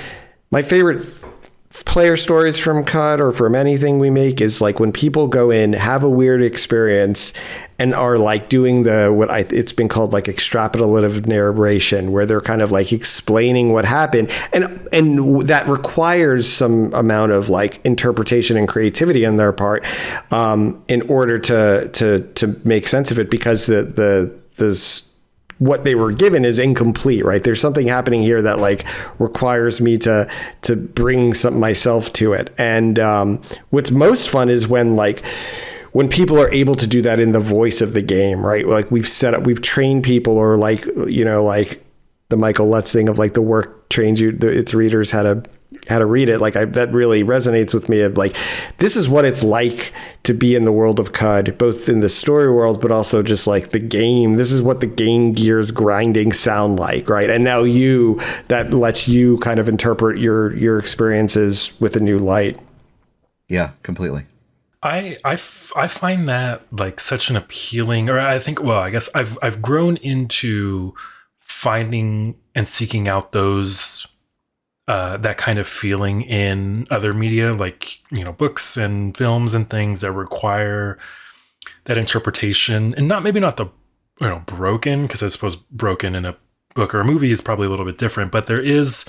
player stories from CUD or from anything we make is like when people go in, have a weird experience, and are like doing it's been called like extrapolative narration, where they're kind of like explaining what happened, and that requires some amount of like interpretation and creativity on their part, in order to make sense of it, because the what they were given is incomplete, right? There's something happening here that like requires me to bring myself to it. And what's most fun is when people are able to do that in the voice of the game, right? Like we've trained people, or like, like the Michael Lutz thing of like the work trains its readers how to read it. Like that really resonates with me of like, this is what it's like to be in the world of CUD, both in the story world, but also just like the game. This is what the game gears grinding sound like, right? And now that lets you kind of interpret your experiences with a new light. Yeah, completely. I find that like such an appealing, or I think, well, I guess I've grown into finding and seeking out those that kind of feeling in other media, like, books and films and things that require that interpretation, and maybe not the, broken, because I suppose broken in a book or a movie is probably a little bit different, but there is,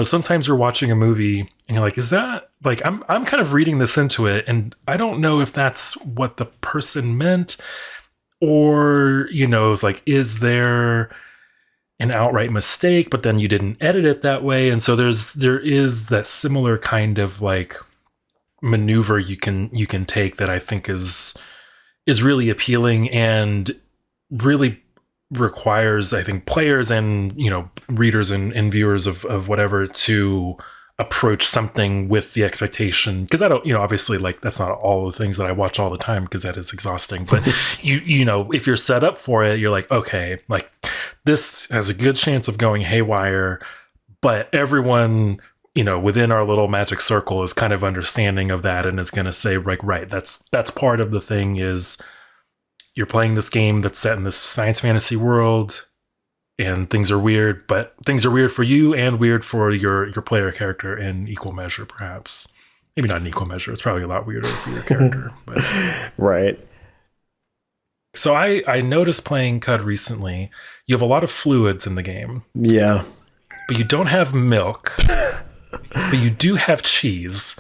sometimes you're watching a movie and you're like, is that like, I'm kind of reading this into it, and I don't know if that's what the person meant, or, it's like, is there an outright mistake, but then you didn't edit it that way. And so there is that similar kind of like maneuver you can take that I think is really appealing, and really requires, I think, players and, readers and viewers of whatever to approach something with the expectation, because I don't, obviously, like, that's not all the things that I watch all the time, because that is exhausting, but if you're set up for it, you're like, okay, like, this has a good chance of going haywire, but everyone, within our little magic circle is kind of understanding of that, and is going to say, like, right, that's part of the thing, is you're playing this game that's set in this science fantasy world, and things are weird, but things are weird for you and weird for your player character in equal measure, perhaps. Maybe not in equal measure. It's probably a lot weirder for your character. But. Right. So I noticed playing CUD recently, you have a lot of fluids in the game. Yeah. But you don't have milk, but you do have cheese.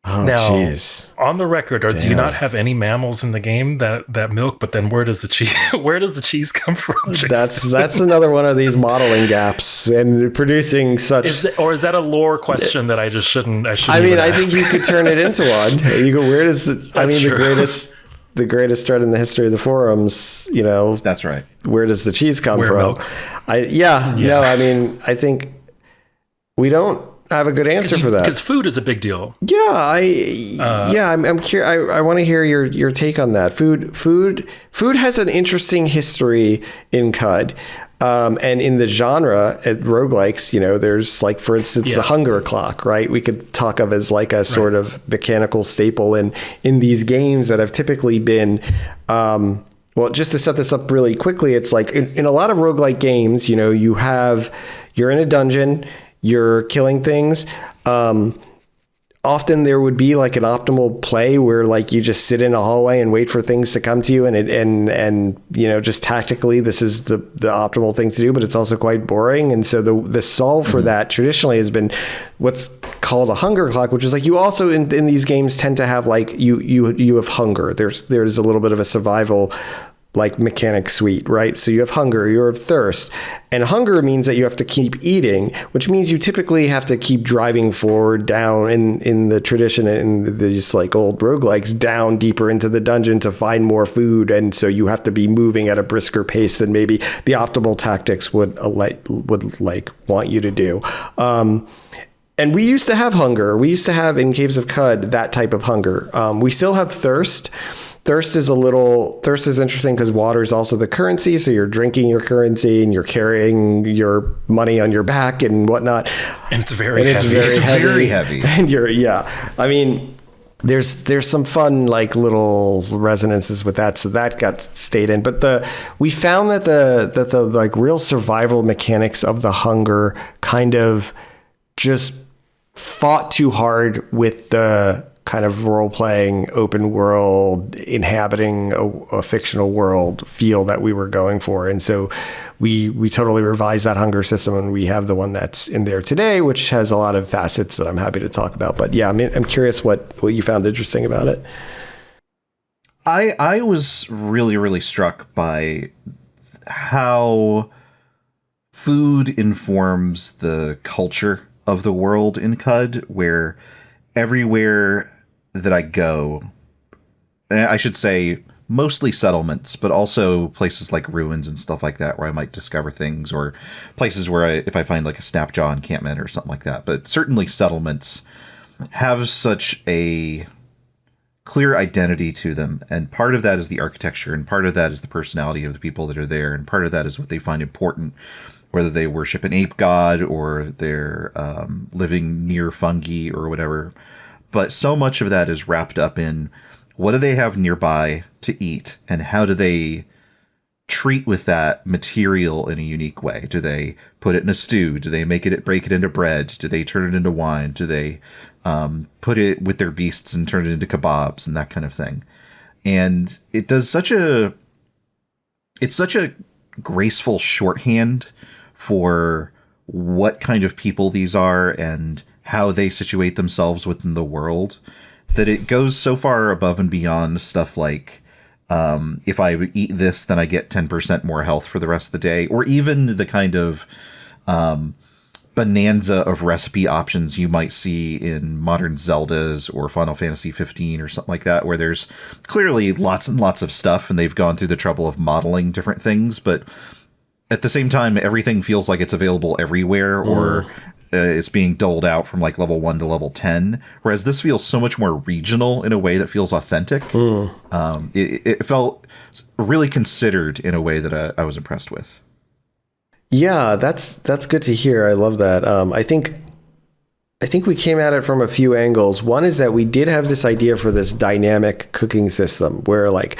Oh, now, jeez. On the record, do you not have any mammals in the game that milk? But then where does the cheese come from? That's another one of these modeling gaps and producing such. Is that a lore question that I just shouldn't? I mean, I think you could turn it into one. You go, where does the greatest thread in the history of the forums? That's right. Where does the cheese come from? Milk? No, I mean, I think we don't I have a good answer for that. Because food is a big deal. Yeah, I'm curious. I want to hear your take on that. Food has an interesting history in CUD. And in the genre at roguelikes, there's like, for instance, the hunger clock, right? We could talk of as like a sort of mechanical staple in these games that have typically been, well, just to set this up really quickly, it's like in a lot of roguelike games, you're in a dungeon, you're killing things. Often there would be like an optimal play where like you just sit in a hallway and wait for things to come to you, and just tactically this is the optimal thing to do, but it's also quite boring. And so the solve for that traditionally has been what's called a hunger clock, which is like you also in these games tend to have like you have hunger. There's a little bit of a survival like mechanic suite, right? So you have hunger, you have thirst, and hunger means that you have to keep eating, which means you typically have to keep driving forward down in the tradition in these like old roguelikes down deeper into the dungeon to find more food. And so you have to be moving at a brisker pace than maybe the optimal tactics would want you to do. And we used to have hunger. We used to have in Caves of Cud that type of hunger. We still have thirst. Thirst is interesting because water is also the currency. So you're drinking your currency and you're carrying your money on your back and whatnot. And it's very heavy. It's very heavy. And I mean, there's some fun like little resonances with that. So that got stayed in. But we found that the like real survival mechanics of the hunger kind of just fought too hard with the kind of role-playing, open world, inhabiting a fictional world feel that we were going for. And so we totally revised that hunger system, and we have the one that's in there today, which has a lot of facets that I'm happy to talk about. But yeah, I'm curious what you found interesting about it. I was really, really struck by how food informs the culture of the world in CUD, where everywhere that I go, I should say mostly settlements, but also places like ruins and stuff like that where I might discover things, or places where if I find like a snapjaw encampment or something like that. But certainly settlements have such a clear identity to them, and part of that is the architecture, and part of that is the personality of the people that are there, and part of that is what they find important, whether they worship an ape god or they're living near fungi or whatever. But so much of that is wrapped up in what do they have nearby to eat, and how do they treat with that material in a unique way? Do they put it in a stew? Do they break it into bread? Do they turn it into wine? Do they put it with their beasts and turn it into kebabs and that kind of thing? And it's such a graceful shorthand for what kind of people these are and how they situate themselves within the world, that it goes so far above and beyond stuff like, if I eat this, then I get 10% more health for the rest of the day, or even the kind of bonanza of recipe options you might see in modern Zeldas or Final Fantasy 15 or something like that, where there's clearly lots and lots of stuff and they've gone through the trouble of modeling different things, but at the same time, everything feels like it's available everywhere, or it's being doled out from like level 1 to level 10. Whereas this feels so much more regional in a way that feels authentic. It felt really considered in a way that I was impressed with. Yeah, that's good to hear. I love that. I think we came at it from a few angles. One is that we did have this idea for this dynamic cooking system where like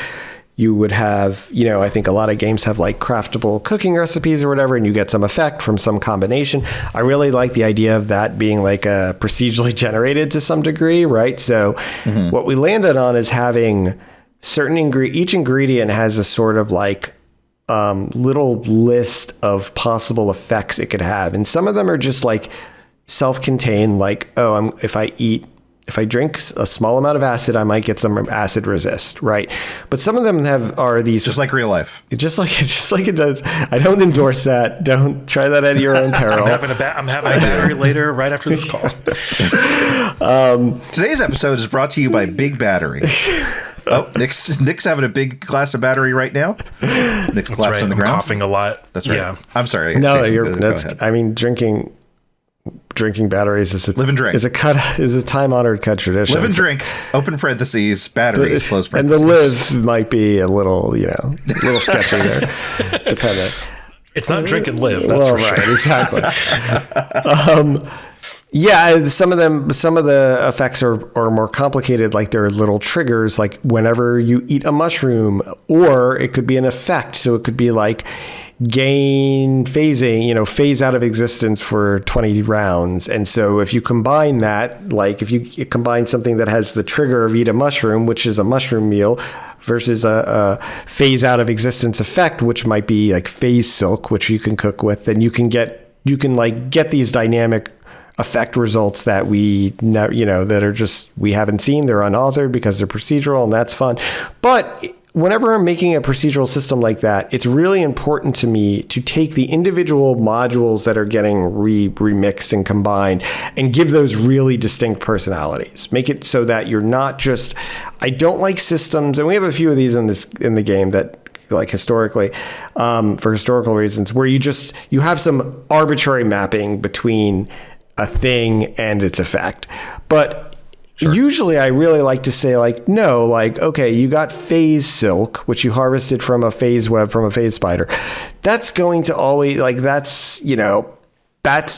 you would have, I think a lot of games have like craftable cooking recipes or whatever, and you get some effect from some combination. I really like the idea of that being like a procedurally generated to some degree, right? So what we landed on is having certain each ingredient has a sort of like little list of possible effects it could have. And some of them are just like self-contained, like, if I drink a small amount of acid, I might get some acid resist, right? But some of them are these just like real life, just like it does. I don't endorse that. Don't try that at your own peril. I'm having a battery later, right after this call. Today's episode is brought to you by Big Battery. Oh, Nick's having a big glass of battery right now. Nick's collapsed on the ground. I'm coughing a lot. That's right. Yeah. I'm sorry. No, Jason, go ahead. I mean, drinking drinking batteries is live and drink. Is a time honored cut tradition. Live and drink. Open parentheses. Batteries. Close And parentheses. the live might be a little, a little sketchy there, depending. It's not drink and live. That's for sure. Exactly. Yeah, some of the effects are more complicated. Like there are little triggers, like whenever you eat a mushroom, or it could be an effect. So it could be like gain phasing, phase out of existence for 20 rounds. And so if you combine that, like if you combine something that has the trigger of eat a mushroom, which is a mushroom meal, versus a phase out of existence effect, which might be like phase silk, which you can cook with, then you can get these dynamic effect results that we haven't seen. They're unauthored because they're procedural, and that's fun. But whenever I'm making a procedural system like that, it's really important to me to take the individual modules that are getting remixed and combined and give those really distinct personalities. Make it so that you're not just, I don't like systems, and we have a few of these in the game that, like historically, for historical reasons, where you have some arbitrary mapping between a thing and its effect. But sure. Usually I really like to say like, no, like, okay, you got phase silk, which you harvested from a phase web from a phase spider. That's going to always, like, that's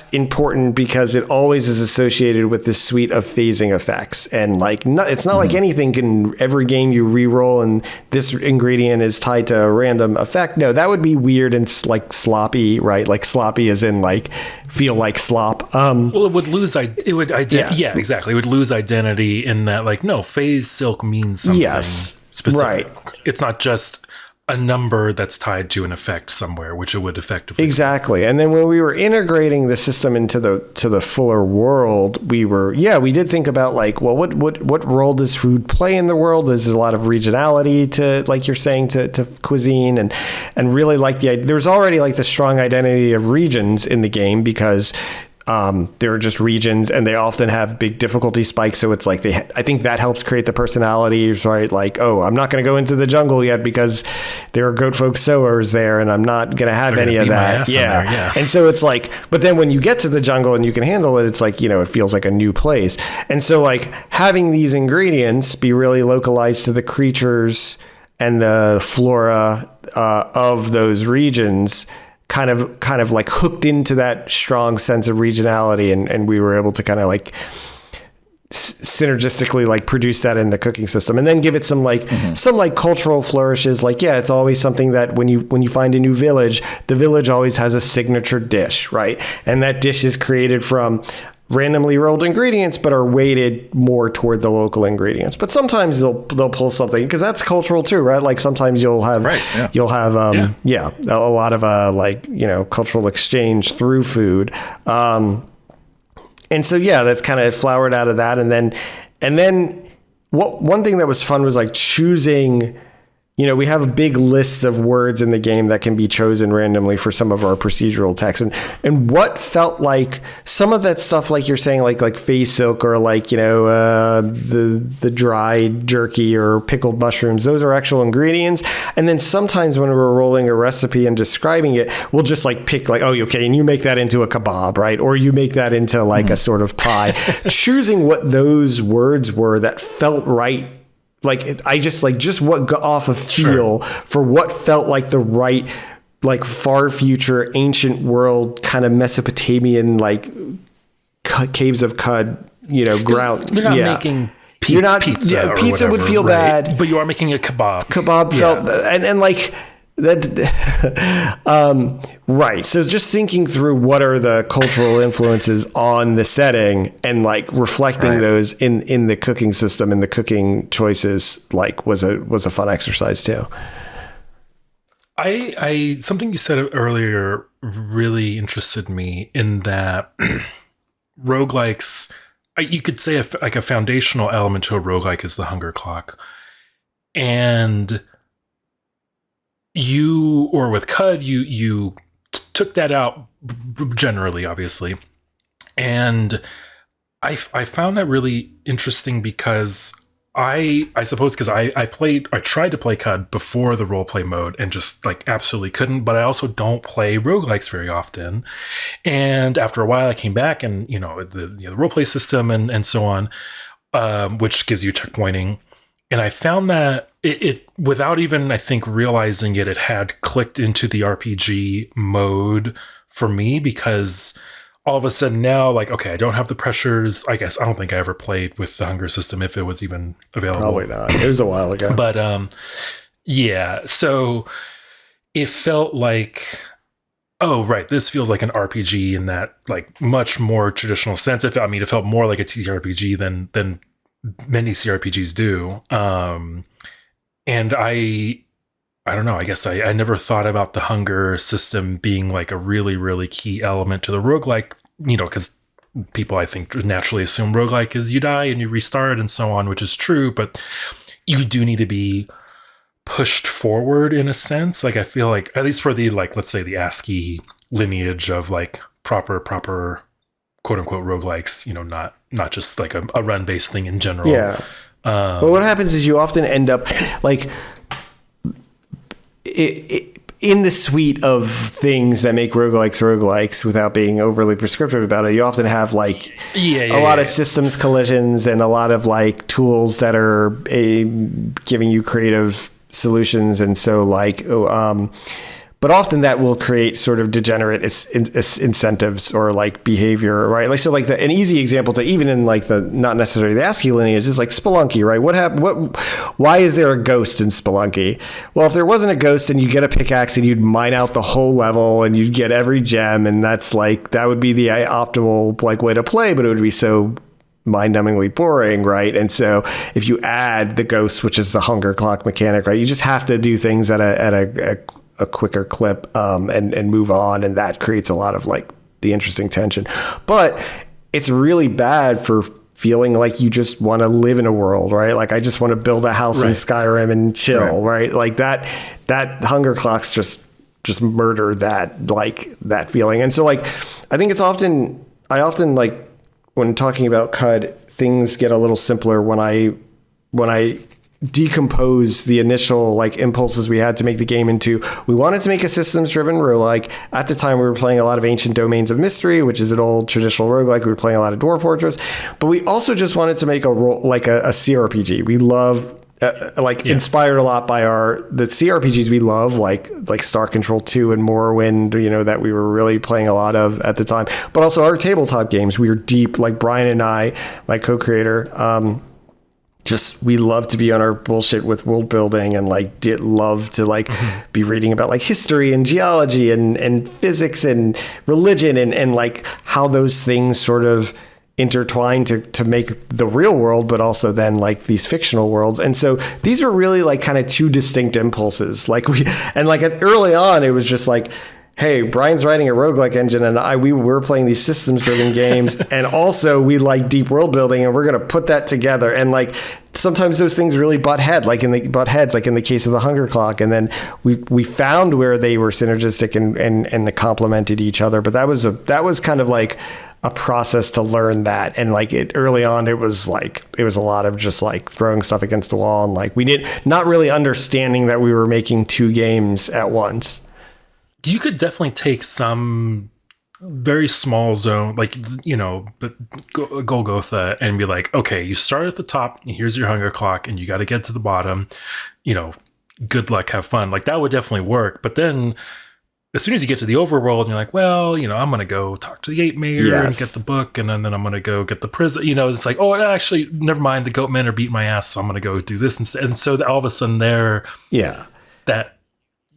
important because it always is associated with this suite of phasing effects. And like, it's not like anything can, every game you re-roll and this ingredient is tied to a random effect. No, that would be weird and like sloppy, right? Like sloppy as in like feel like slop. Well, it would lose, yeah, exactly. It would lose identity in that, like, no, phase silk means something specific. Right. It's not just a number that's tied to an effect somewhere, which it would effectively. Exactly. And then when we were integrating the system into the fuller world, we did think about like, well, what role does food play in the world? There's a lot of regionality to, like you're saying, to cuisine, and really like there's already like the strong identity of regions in the game because they're just regions and they often have big difficulty spikes. So it's like I think that helps create the personalities, right? Like, oh, I'm not going to go into the jungle yet because there are goat folk sowers there and I'm not going to have any of that. Yeah. And so it's like, but then when you get to the jungle and you can handle it, it's like, it feels like a new place. And so like having these ingredients be really localized to the creatures and the flora of those regions kind of like hooked into that strong sense of regionality, and we were able to kind of like synergistically like produce that in the cooking system, and then give it some like cultural flourishes. Like, yeah, it's always something that when you find a new village, the village always has a signature dish, right? And that dish is created from randomly rolled ingredients, but are weighted more toward the local ingredients. But sometimes they'll pull something because that's cultural too, right? Like sometimes you'll have a lot of cultural exchange through food. And so that's kind of flowered out of that. And then one thing that was fun was like choosing. We have big lists of words in the game that can be chosen randomly for some of our procedural text. And what felt like some of that stuff, like you're saying, like phase silk or like, the dried jerky or pickled mushrooms, those are actual ingredients. And then sometimes when we're rolling a recipe and describing it, we'll just like pick like, oh, okay, and you make that into a kebab, right? Or you make that into like a sort of pie. Choosing what those words were that felt right. Like I just what got off of feel for what felt like the right, like far future ancient world kind of Mesopotamian, like caves of Cud, ground. They're not making pizza. Yeah, pizza whatever, would feel right? bad, but you are making a kebab. Kebab felt and like that. Right. So just thinking through what are the cultural influences on the setting and like reflecting those in the cooking system and the cooking choices, like was a fun exercise too. I something you said earlier really interested me in that roguelikes, you could say like a foundational element to a roguelike is the hunger clock. And with Cud, you took that out generally, obviously. And I found that really interesting because I suppose because I tried to play CUD before the roleplay mode and just like absolutely couldn't, but I also don't play roguelikes very often. And after a while I came back and, the roleplay system and so on, which gives you checkpointing. And I found that it without even, I think, realizing it had clicked into the RPG mode for me, because all of a sudden now, like, okay, I don't have the pressures. I guess I don't think I ever played with the hunger system if it was even available. Probably not. It was a while ago. But yeah, so it felt like, oh, right, this feels like an RPG in that like much more traditional sense. It felt more like a TTRPG than many CRPGs do. And I don't know, I guess I never thought about the hunger system being like a really, really key element to the roguelike, because people, I think, naturally assume roguelike is you die and you restart and so on, which is true, but you do need to be pushed forward in a sense. Like, I feel like, at least for the, like, let's say the ASCII lineage of like proper quote unquote roguelikes, not just like a run-based thing in general. Yeah. But what happens is you often end up like in the suite of things that make roguelikes without being overly prescriptive about it. You often have like a lot of systems collisions and a lot of like tools that are giving you creative solutions. And so like, but often that will create sort of degenerate incentives or like behavior, right? Like, so like an easy example to even in like the, not necessarily the ASCII lineage, is like Spelunky, right? Why is there a ghost in Spelunky? Well, if there wasn't a ghost and you get a pickaxe and you'd mine out the whole level and you'd get every gem, and that's like, that would be the optimal like way to play, but it would be so mind-numbingly boring, right? And so if you add the ghost, which is the hunger clock mechanic, right, you just have to do things at a quicker clip and move on, and that creates a lot of like the interesting tension. But it's really bad for feeling like you just want to live in a world, right? Like, I just want to build a house in Skyrim and chill, right? Like that hunger clocks just murder that feeling. And so like, I think I often like, when talking about CUD, things get a little simpler when I decompose the initial like impulses we had to make the game into. We wanted to make a systems driven roguelike. At the time we were playing a lot of Ancient Domains of Mystery, which is an old traditional roguelike. We were playing a lot of Dwarf Fortress, but we also just wanted to make a CRPG. We love inspired a lot by the CRPGs we love, like Star Control 2 and Morrowind, that we were really playing a lot of at the time, but also our tabletop games. We were deep, like Brian and I, my co-creator, we love to be on our bullshit with world building, and like did love to like be reading about like history and geology and physics and religion and like how those things sort of intertwine to make the real world, but also then like these fictional worlds. And so these are really like kind of two distinct impulses. Early on, it was just like, hey, Brian's writing a roguelike engine and we were playing these systems driven games. And also we like deep world building, and we're going to put that together. And like, sometimes those things really butt heads, like in the case of the hunger clock. And then we found where they were synergistic and they complemented each other. But that was kind of like a process to learn that. And like early on, it was a lot of just like throwing stuff against the wall. And like, not really understanding that we were making two games at once. You could definitely take some very small zone, like, but Golgotha, and be like, okay, you start at the top, here's your hunger clock, and you got to get to the bottom, good luck, have fun. Like, that would definitely work. But then as soon as you get to the overworld, and you're like, well, I'm going to go talk to the ape mayor and get the book, and then I'm going to go get the prison. It's like, oh, actually, never mind. The goat men are beating my ass, so I'm going to go do this instead. And so all of a sudden that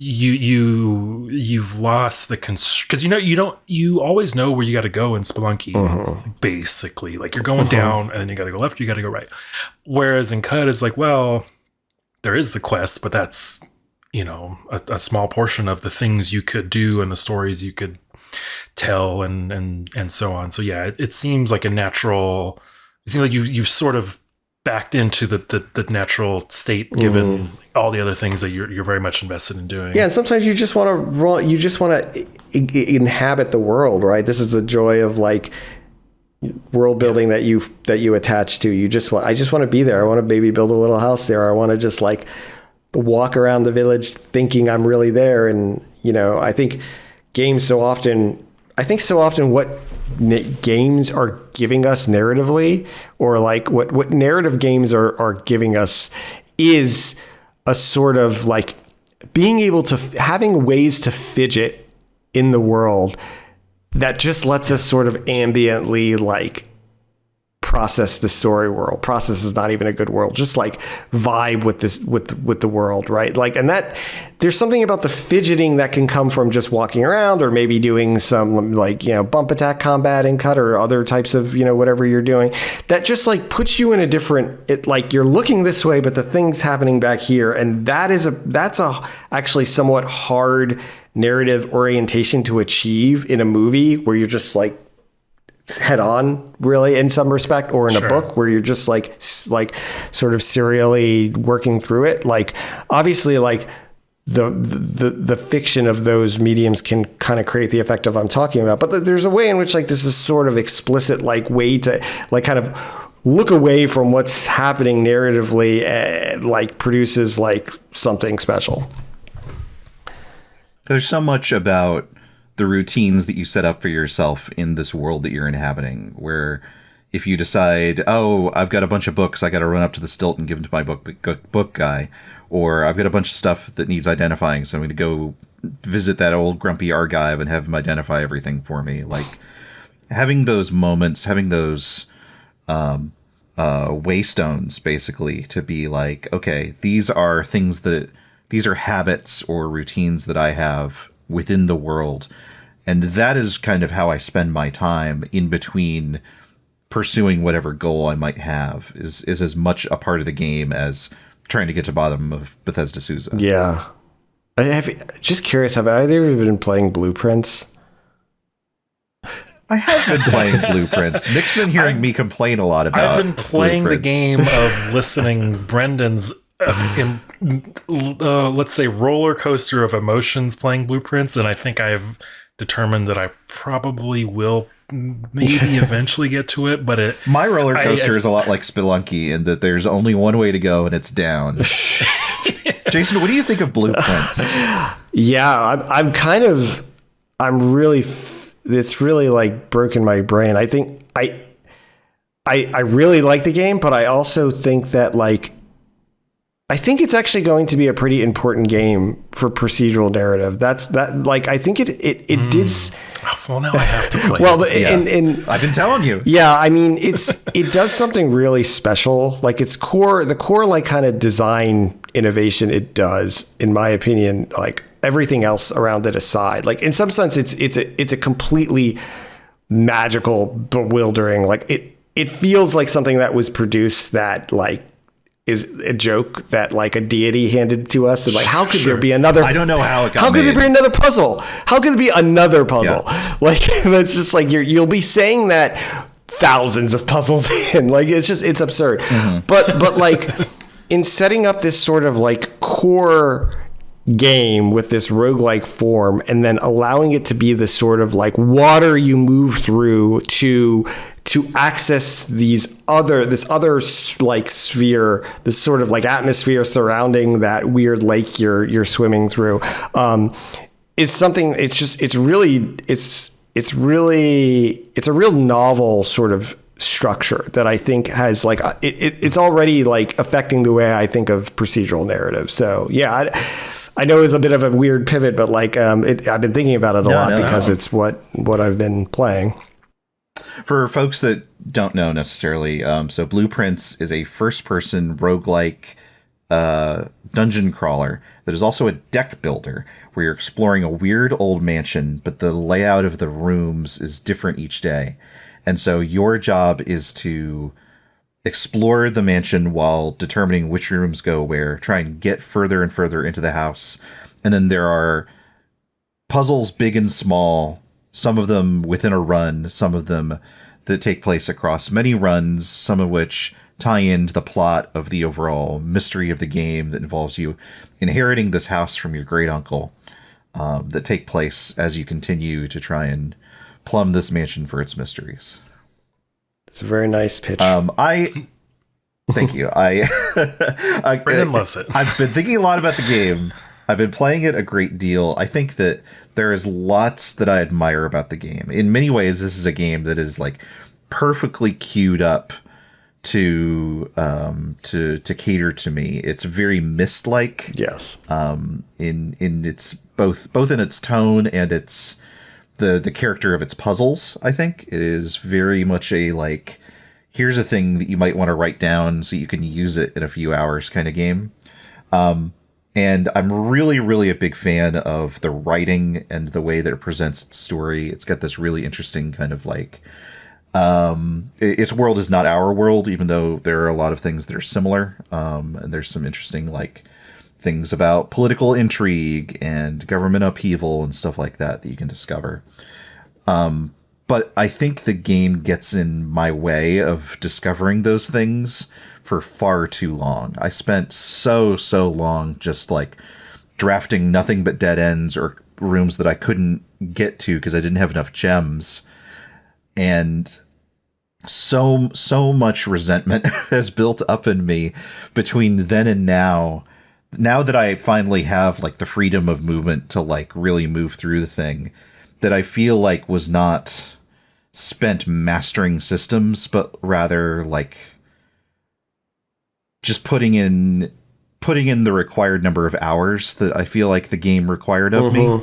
you've lost the because you always know where you got to go in Spelunky, basically. Like, you're going down, and then you got to go left, you got to go right. Whereas in CUD, it's like, well, there is the quest, but that's a small portion of the things you could do and the stories you could tell and so on. So yeah, it seems like a natural. It seems like you sort of backed into the natural state, given all the other things that you're very much invested in doing. Yeah, and sometimes you just want to inhabit the world, right? This is the joy of like world building that you attach to. I just want to be there. I want to maybe build a little house there. I want to just like walk around the village thinking I'm really there. And, I think so often what games are giving us narratively, or like what narrative games are giving us, is a sort of like being able to having ways to fidget in the world that just lets us sort of ambiently like process the story world. Process is not even a good word. Just like vibe with this, with the world, right? Like, and that there's something about the fidgeting that can come from just walking around, or maybe doing some like, bump attack combat in cut, or other types of, whatever you're doing, that just like puts you in a different, like you're looking this way, but the thing's happening back here. And that's actually somewhat hard narrative orientation to achieve in a movie where you're just like head on, really, in some respect, or in a book where you're just like sort of serially working through it. Like, obviously, like the fiction of those mediums can kind of create the effect of I'm talking about, but there's a way in which like this is sort of explicit, like way to like kind of look away from what's happening narratively, like produces like something special. There's so much about the routines that you set up for yourself in this world that you're inhabiting, where if you decide, oh, I've got a bunch of books, I got to run up to the stilt and give them to my book guy, or I've got a bunch of stuff that needs identifying, so I'm going to go visit that old grumpy archive and have him identify everything for me. Like, having those moments, having those waystones, basically, to be like, okay, these are habits or routines that I have within the world. And that is kind of how I spend my time in between pursuing whatever goal I might have, is as much a part of the game as trying to get to the bottom of Bethesda Sousa. Yeah. Just curious, have either of you been playing Blueprints? I have been playing Blueprints. Nick's been hearing me complain a lot about I've been playing the game of listening Brendan's let's say roller coaster of emotions playing Blueprints, and I think I've determined that I probably will maybe eventually get to it, but my roller coaster is a lot like Spelunky in that there's only one way to go and it's down. Jason, what do you think of Blueprints? Yeah, it's really like broken my brain. I think I really like the game, but I also think that I think it's actually going to be a pretty important game for procedural narrative. I think it did. Well, now I have to play. Well, but I've been telling you. Yeah, I mean, it does something really special. Like the core like kind of design innovation it does, in my opinion, like everything else around it aside. Like in some sense, it's a completely magical, bewildering. Like it feels like something that was produced that like is a joke that like a deity handed to us, and like how could there be another? I don't know how it got How could made. there be another puzzle? How could there be another puzzle? Yeah. Like that's just like you'll be saying that thousands of puzzles in. Like it's absurd. Mm-hmm. But like in setting up this sort of like core game with this roguelike form, and then allowing it to be the sort of like water you move through to access this other like sphere, this sort of like atmosphere surrounding that weird lake you're swimming through, is something. It's a real novel sort of structure that I think has like it's already like affecting the way I think of procedural narrative. So yeah, I know it's a bit of a weird pivot, but like I've been thinking about it a lot because it's what I've been playing. For folks that don't know necessarily, so Blueprints is a first-person roguelike dungeon crawler that is also a deck builder, where you're exploring a weird old mansion, but the layout of the rooms is different each day. And so your job is to explore the mansion while determining which rooms go where, try and get further and further into the house. And then there are puzzles big and small, some of them within a run, some of them that take place across many runs, some of which tie into the plot of the overall mystery of the game that involves you inheriting this house from your great uncle, that take place as you continue to try and plumb this mansion for its mysteries. It's a very nice pitch. I thank you. Brandon loves it. I've been thinking a lot about the game. I've been playing it a great deal. I think that there is lots that I admire about the game. In many ways, this is a game that is like perfectly queued up to cater to me. It's very Myst-like. Yes. In its both in its tone and its the character of its puzzles. I think it is very much a like, here's a thing that you might want to write down so you can use it in a few hours kind of game. And I'm really, really a big fan of the writing and the way that it presents its story. It's got this really interesting kind of like, its world is not our world, even though there are a lot of things that are similar. And there's some interesting like things about political intrigue and government upheaval and stuff like that you can discover. But I think the game gets in my way of discovering those things for far too long. I spent so long just like drafting nothing but dead ends or rooms that I couldn't get to because I didn't have enough gems. And so much resentment has built up in me between then and now. Now that I finally have like the freedom of movement to like really move through the thing, that I feel like was not spent mastering systems, but rather like just putting in the required number of hours that I feel like the game required of me.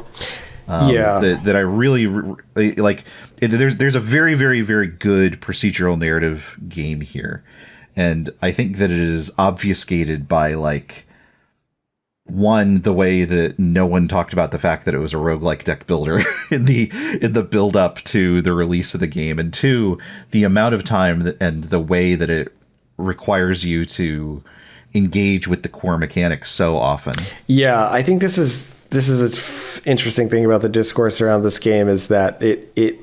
That I really like. There's a very, very, very good procedural narrative game here. And I think that it is obfuscated by like, one, the way that no one talked about the fact that it was a roguelike deck builder in the build up to the release of the game, and two, the amount of time and the way that it requires you to engage with the core mechanics so often. Yeah, I think this is an interesting thing about the discourse around this game is that it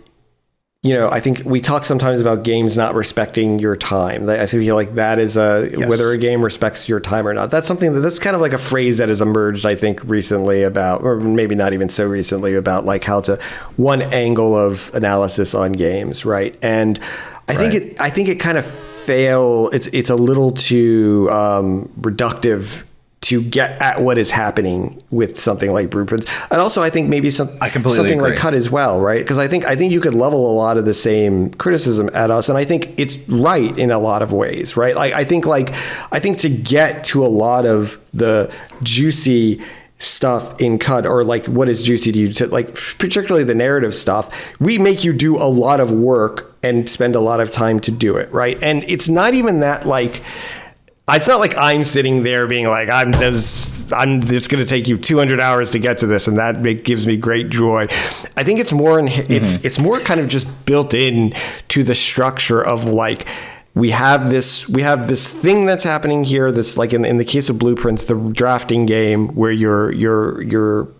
I think we talk sometimes about games not respecting your time. I feel like that is whether a game respects your time or not. That's something that's kind of like a phrase that has emerged, I think, recently about, or maybe not even so recently, about like how to one angle of analysis on games, right? And I think it kind of it's a little too reductive to get at what is happening with something like Blueprints. And also I think maybe something like Cut as well, right? Because I think you could level a lot of the same criticism at us, and I think it's right in a lot of ways, right? I think to get to a lot of the juicy stuff in Cut, or like what is juicy to you, to like particularly the narrative stuff, we make you do a lot of work and spend a lot of time to do it, right? And it's not even that like, it's not like I'm sitting there being like, it's going to take you 200 hours to get to this, and that gives me great joy. I think it's more it's more kind of just built in to the structure of like, we have this thing that's happening here. This, like in the case of Blueprints, the drafting game where you're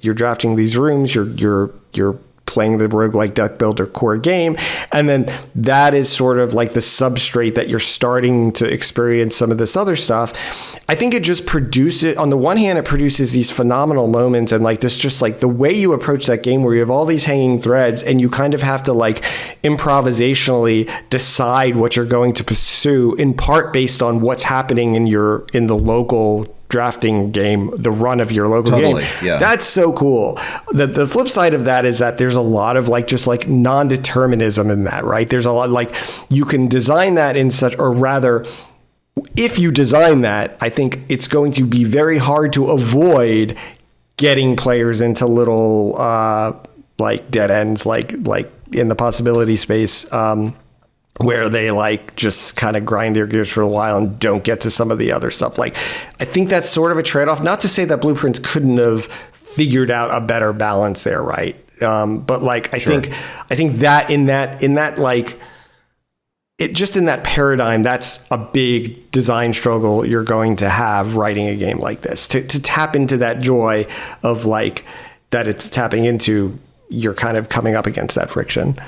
drafting these rooms, you're playing the roguelike deck builder core game. And then that is sort of like the substrate that you're starting to experience some of this other stuff. I think it just produces, on the one hand, it produces these phenomenal moments, and like this, just like the way you approach that game where you have all these hanging threads and you kind of have to like improvisationally decide what you're going to pursue, in part based on what's happening in the local drafting game, the run of your local game. Yeah. That's so cool. The flip side of that is that there's a lot of like just like non-determinism in that, right? There's a lot like you can design that in such, or rather, if you design that, I think it's going to be very hard to avoid getting players into little like dead ends, like in the possibility space, where they like just kind of grind their gears for a while and don't get to some of the other stuff. Like, I think that's sort of a trade-off. Not to say that Blueprints couldn't have figured out a better balance there, right? But like, I think that in that like, it just in that paradigm, that's a big design struggle you're going to have writing a game like this. To tap into that joy of like that it's tapping into, you're kind of coming up against that friction.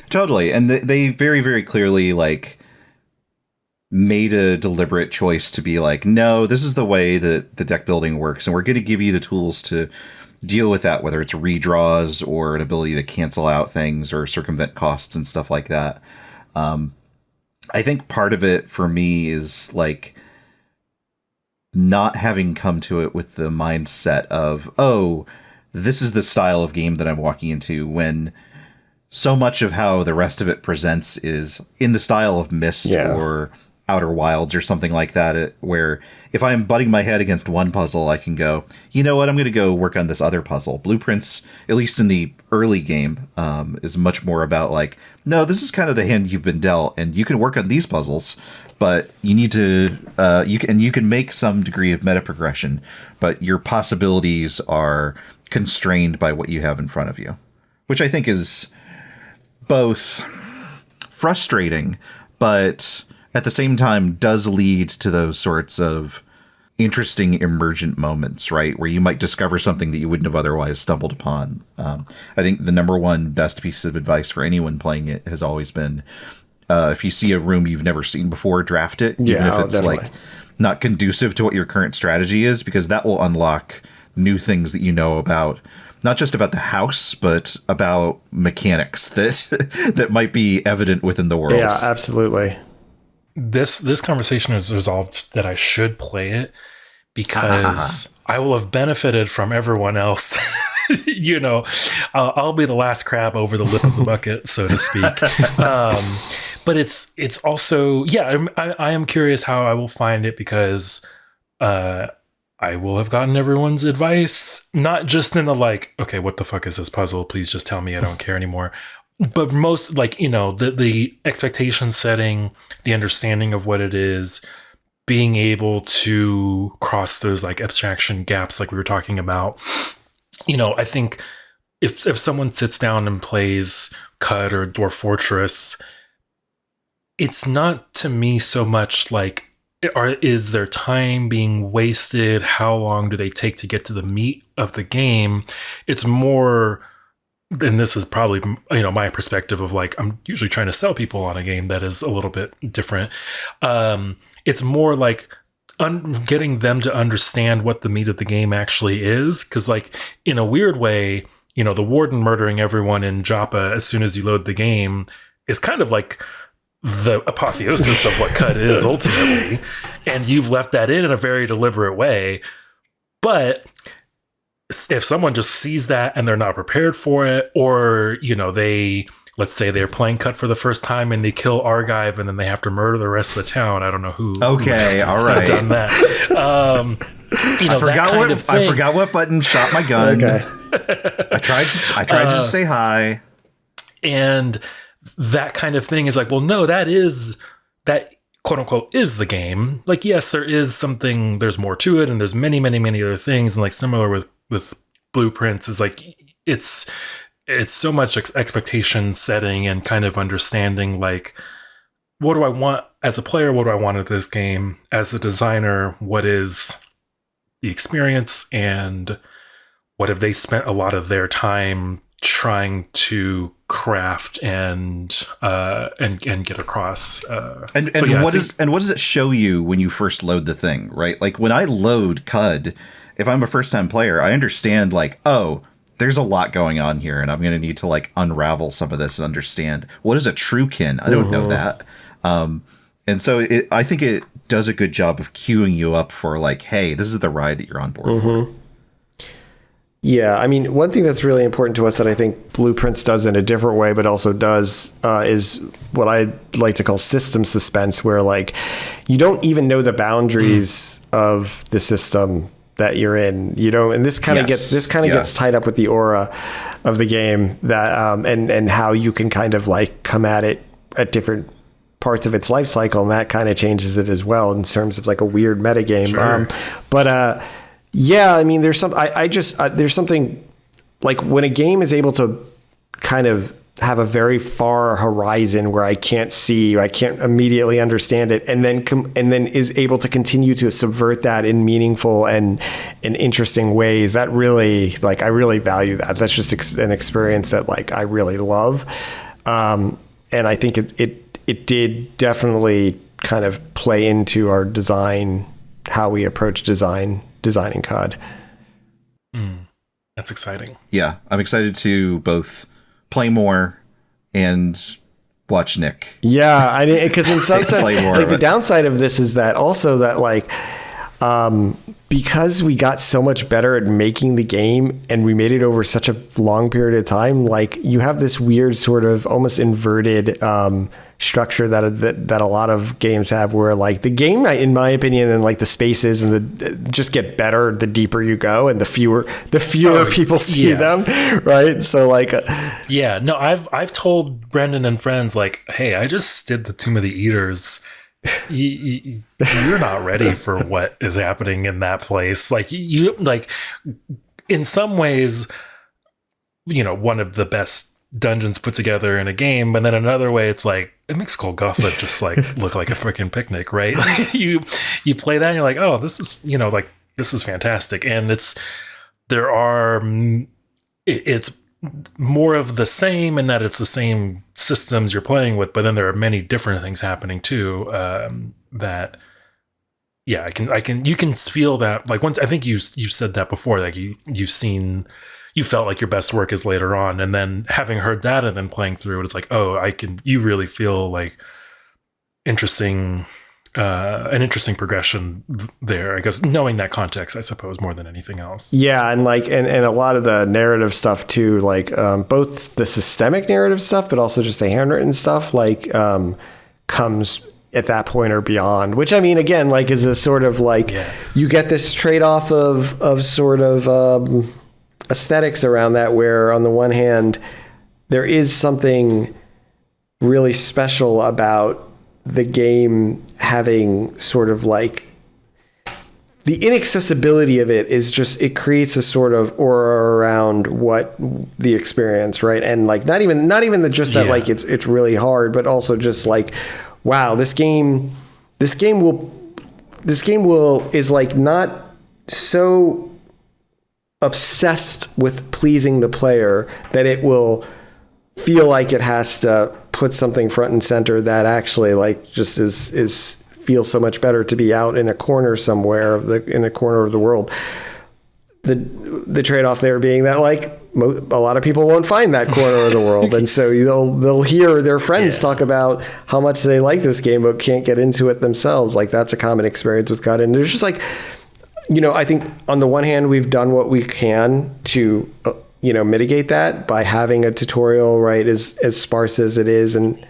Totally. And they very, very clearly like made a deliberate choice to be like, no, this is the way that the deck building works, and we're going to give you the tools to deal with that, whether it's redraws or an ability to cancel out things or circumvent costs and stuff like that. I think part of it for me is like not having come to it with the mindset of, oh, this is the style of game that I'm walking into, when so much of how the rest of it presents is in the style of Myst or Outer Wilds or something like that, where if I'm butting my head against one puzzle, I can go, you know what, I'm going to go work on this other puzzle. Blueprints, at least in the early game, is much more about like, no, this is kind of the hand you've been dealt, and you can work on these puzzles, but you need to, you can make some degree of meta progression, but your possibilities are constrained by what you have in front of you, which I think is both frustrating, but at the same time does lead to those sorts of interesting emergent moments, right? Where you might discover something that you wouldn't have otherwise stumbled upon. I think the number one best piece of advice for anyone playing it has always been, if you see a room you've never seen before, draft it, even if it's definitely like not conducive to what your current strategy is, because that will unlock new things that you know about, not just about the house, but about mechanics that that might be evident within the world. Yeah, absolutely. This conversation has resolved that I should play it because I will have benefited from everyone else. You know, I'll be the last crab over the lip of the bucket, so to speak. But it's also, yeah, I am curious how I will find it, because I will have gotten everyone's advice, not just in the like, okay, what the fuck is this puzzle? Please just tell me, I don't care anymore. But most, like, you know, the expectation setting, the understanding of what it is, being able to cross those like abstraction gaps like we were talking about. You know, I think if someone sits down and plays Cud or Dwarf Fortress, it's not to me so much like, is their time being wasted? How long do they take to get to the meat of the game? It's more, and this is probably, you know, my perspective of like, I'm usually trying to sell people on a game that is a little bit different. It's more like getting them to understand what the meat of the game actually is. Because like, in a weird way, you know, the warden murdering everyone in Joppa as soon as you load the game is kind of like the apotheosis of what Cud is ultimately. And you've left that in a very deliberate way. But if someone just sees that and they're not prepared for it, or, you know, let's say they're playing Cud for the first time and they kill Argive and then they have to murder the rest of the town. I don't know who. Okay, all right. Done that. You know, I forgot what button shot my gun. Okay. I tried to just say hi. And that kind of thing is like, well, no, that quote unquote is the game. Like, yes, there is something, there's more to it, and there's many, many, many other things. And like similar with Blueprints is like, it's so much expectation setting and kind of understanding, like, what do I want as a player? What do I want of this game? As a designer, what is the experience, and what have they spent a lot of their time trying to craft and get across? And what does it show you when you first load the thing, right? Like when I load Cud, if I'm a first time player, I understand like, oh, there's a lot going on here, and I'm going to need to like unravel some of this and understand what is a true kin. I don't know that. And so I think it does a good job of queuing you up for like, hey, this is the ride that you're on board for. Yeah, I mean, one thing that's really important to us that I think Blueprints does in a different way, but also does is what I like to call system suspense, where like you don't even know the boundaries of the system that you're in, you know, and this kind of gets tied up with the aura of the game, that and how you can kind of like come at it at different parts of its life cycle, and that kind of changes it as well in terms of like a weird metagame. Sure. Yeah, I mean, there's there's something like when a game is able to kind of have a very far horizon where I can't immediately understand it, and then is able to continue to subvert that in meaningful and in interesting ways. That really, like, I really value that. That's just an experience that like I really love, and I think it did definitely kind of play into our design, how we approach designing Cod. That's exciting. Yeah, I'm excited to both play more and watch Nick. Yeah, I mean, because in some sense, Play more like of the it. downside of this is that also that like, because we got so much better at making the game and we made it over such a long period of time, like you have this weird sort of almost inverted structure that a lot of games have, where like the game, in my opinion, and like the spaces and the just get better the deeper you go and the fewer people see them, right? So like, yeah, no, I've told Brendan and friends like, hey, I just did the Tomb of the Eaters. You're not ready for what is happening in that place. Like you like, in some ways, you know, one of the best dungeons put together in a game, but then another way it's like it makes Golgotha just like look like a freaking picnic, right? Like you play that and you're like, oh, this is, you know, like this is fantastic. And it's more of the same in that it's the same systems you're playing with, but then there are many different things happening too. That yeah, you can feel that. Like once, I think you said that before, like you felt like your best work is later on, and then having heard that and then playing through it, it's like, oh, you really feel like an interesting progression there, I guess, knowing that context, I suppose, more than anything else. yeah, and like and a lot of the narrative stuff too, like both the systemic narrative stuff, but also just the handwritten stuff, like comes at that point or beyond. Which I mean, again, like is a sort of like you get this trade off of sort of aesthetics around that, where on the one hand there is something really special about the game having sort of like the inaccessibility of it is just, it creates a sort of aura around what the experience, right? And like not even just that like it's really hard, but also just like, wow, this game is like not so obsessed with pleasing the player that it will feel like it has to put something front and center that actually like just is feels so much better to be out in a corner somewhere in a corner of the world. The trade-off there being that like a lot of people won't find that corner of the world, and so they'll hear their friends talk about how much they like this game but can't get into it themselves. Like that's a common experience with Cut. And there's just like, you know, I think on the one hand we've done what we can to mitigate that by having a tutorial, right, as sparse as it is, and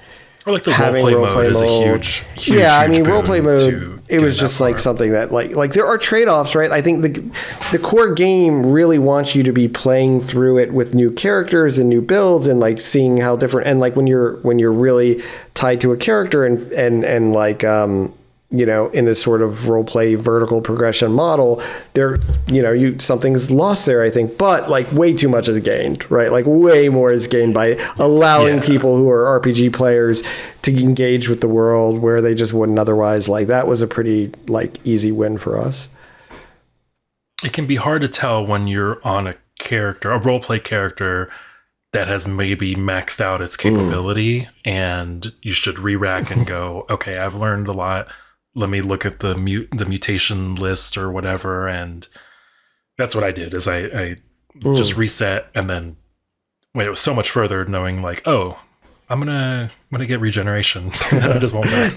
or like the roleplay mode is a huge I mean, roleplay mode, it was just like something that like there are trade-offs, right? I think the core game really wants you to be playing through it with new characters and new builds and like seeing how different, and like when you're really tied to a character and like in this sort of role play vertical progression model, there, something's lost there, I think, but like way too much is gained, right? Like way more is gained by allowing people who are RPG players to engage with the world where they just wouldn't otherwise. Like that was a pretty like easy win for us. It can be hard to tell when you're on a role play character that has maybe maxed out its capability, and you should re-rack and go, okay, I've learned a lot. Let me look at the mutation list or whatever. And that's what I did, is I just reset and then wait, it was so much further knowing like, oh, I'm gonna get regeneration. And then I just won't die.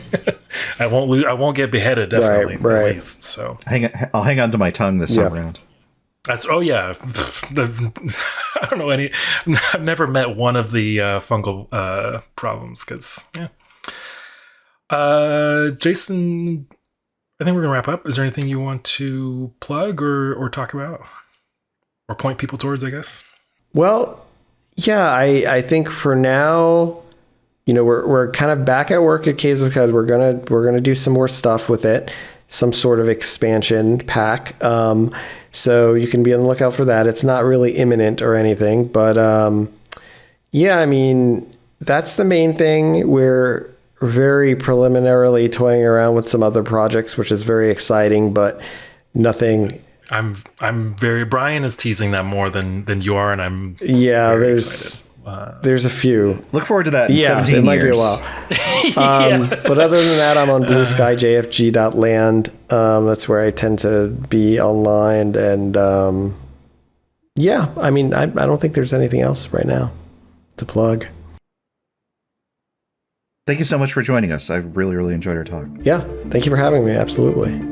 I won't get beheaded, definitely. Right. At least, so I'll hang on to my tongue this time around. That's I don't know any. I've never met one of the fungal problems because Jason, I think we're gonna wrap up. Is there anything you want to plug or talk about or point people towards, I guess? Well, yeah, I think for now, we're kind of back at work at Caves of Cud. We're gonna do some more stuff with it, some sort of expansion pack. So you can be on the lookout for that. It's not really imminent or anything, but I mean, that's the main thing. We're very preliminarily toying around with some other projects, which is very exciting, but nothing. I'm very, Brian is teasing that more than you are, and I'm very excited. There's a few. Look forward to that in 17 it might years. be a while. But other than that, I'm on blueskyjfg.land. That's where I tend to be online. And I mean, I don't think there's anything else right now to plug. Thank you so much for joining us. I really, really enjoyed our talk. Yeah, thank you for having me. Absolutely.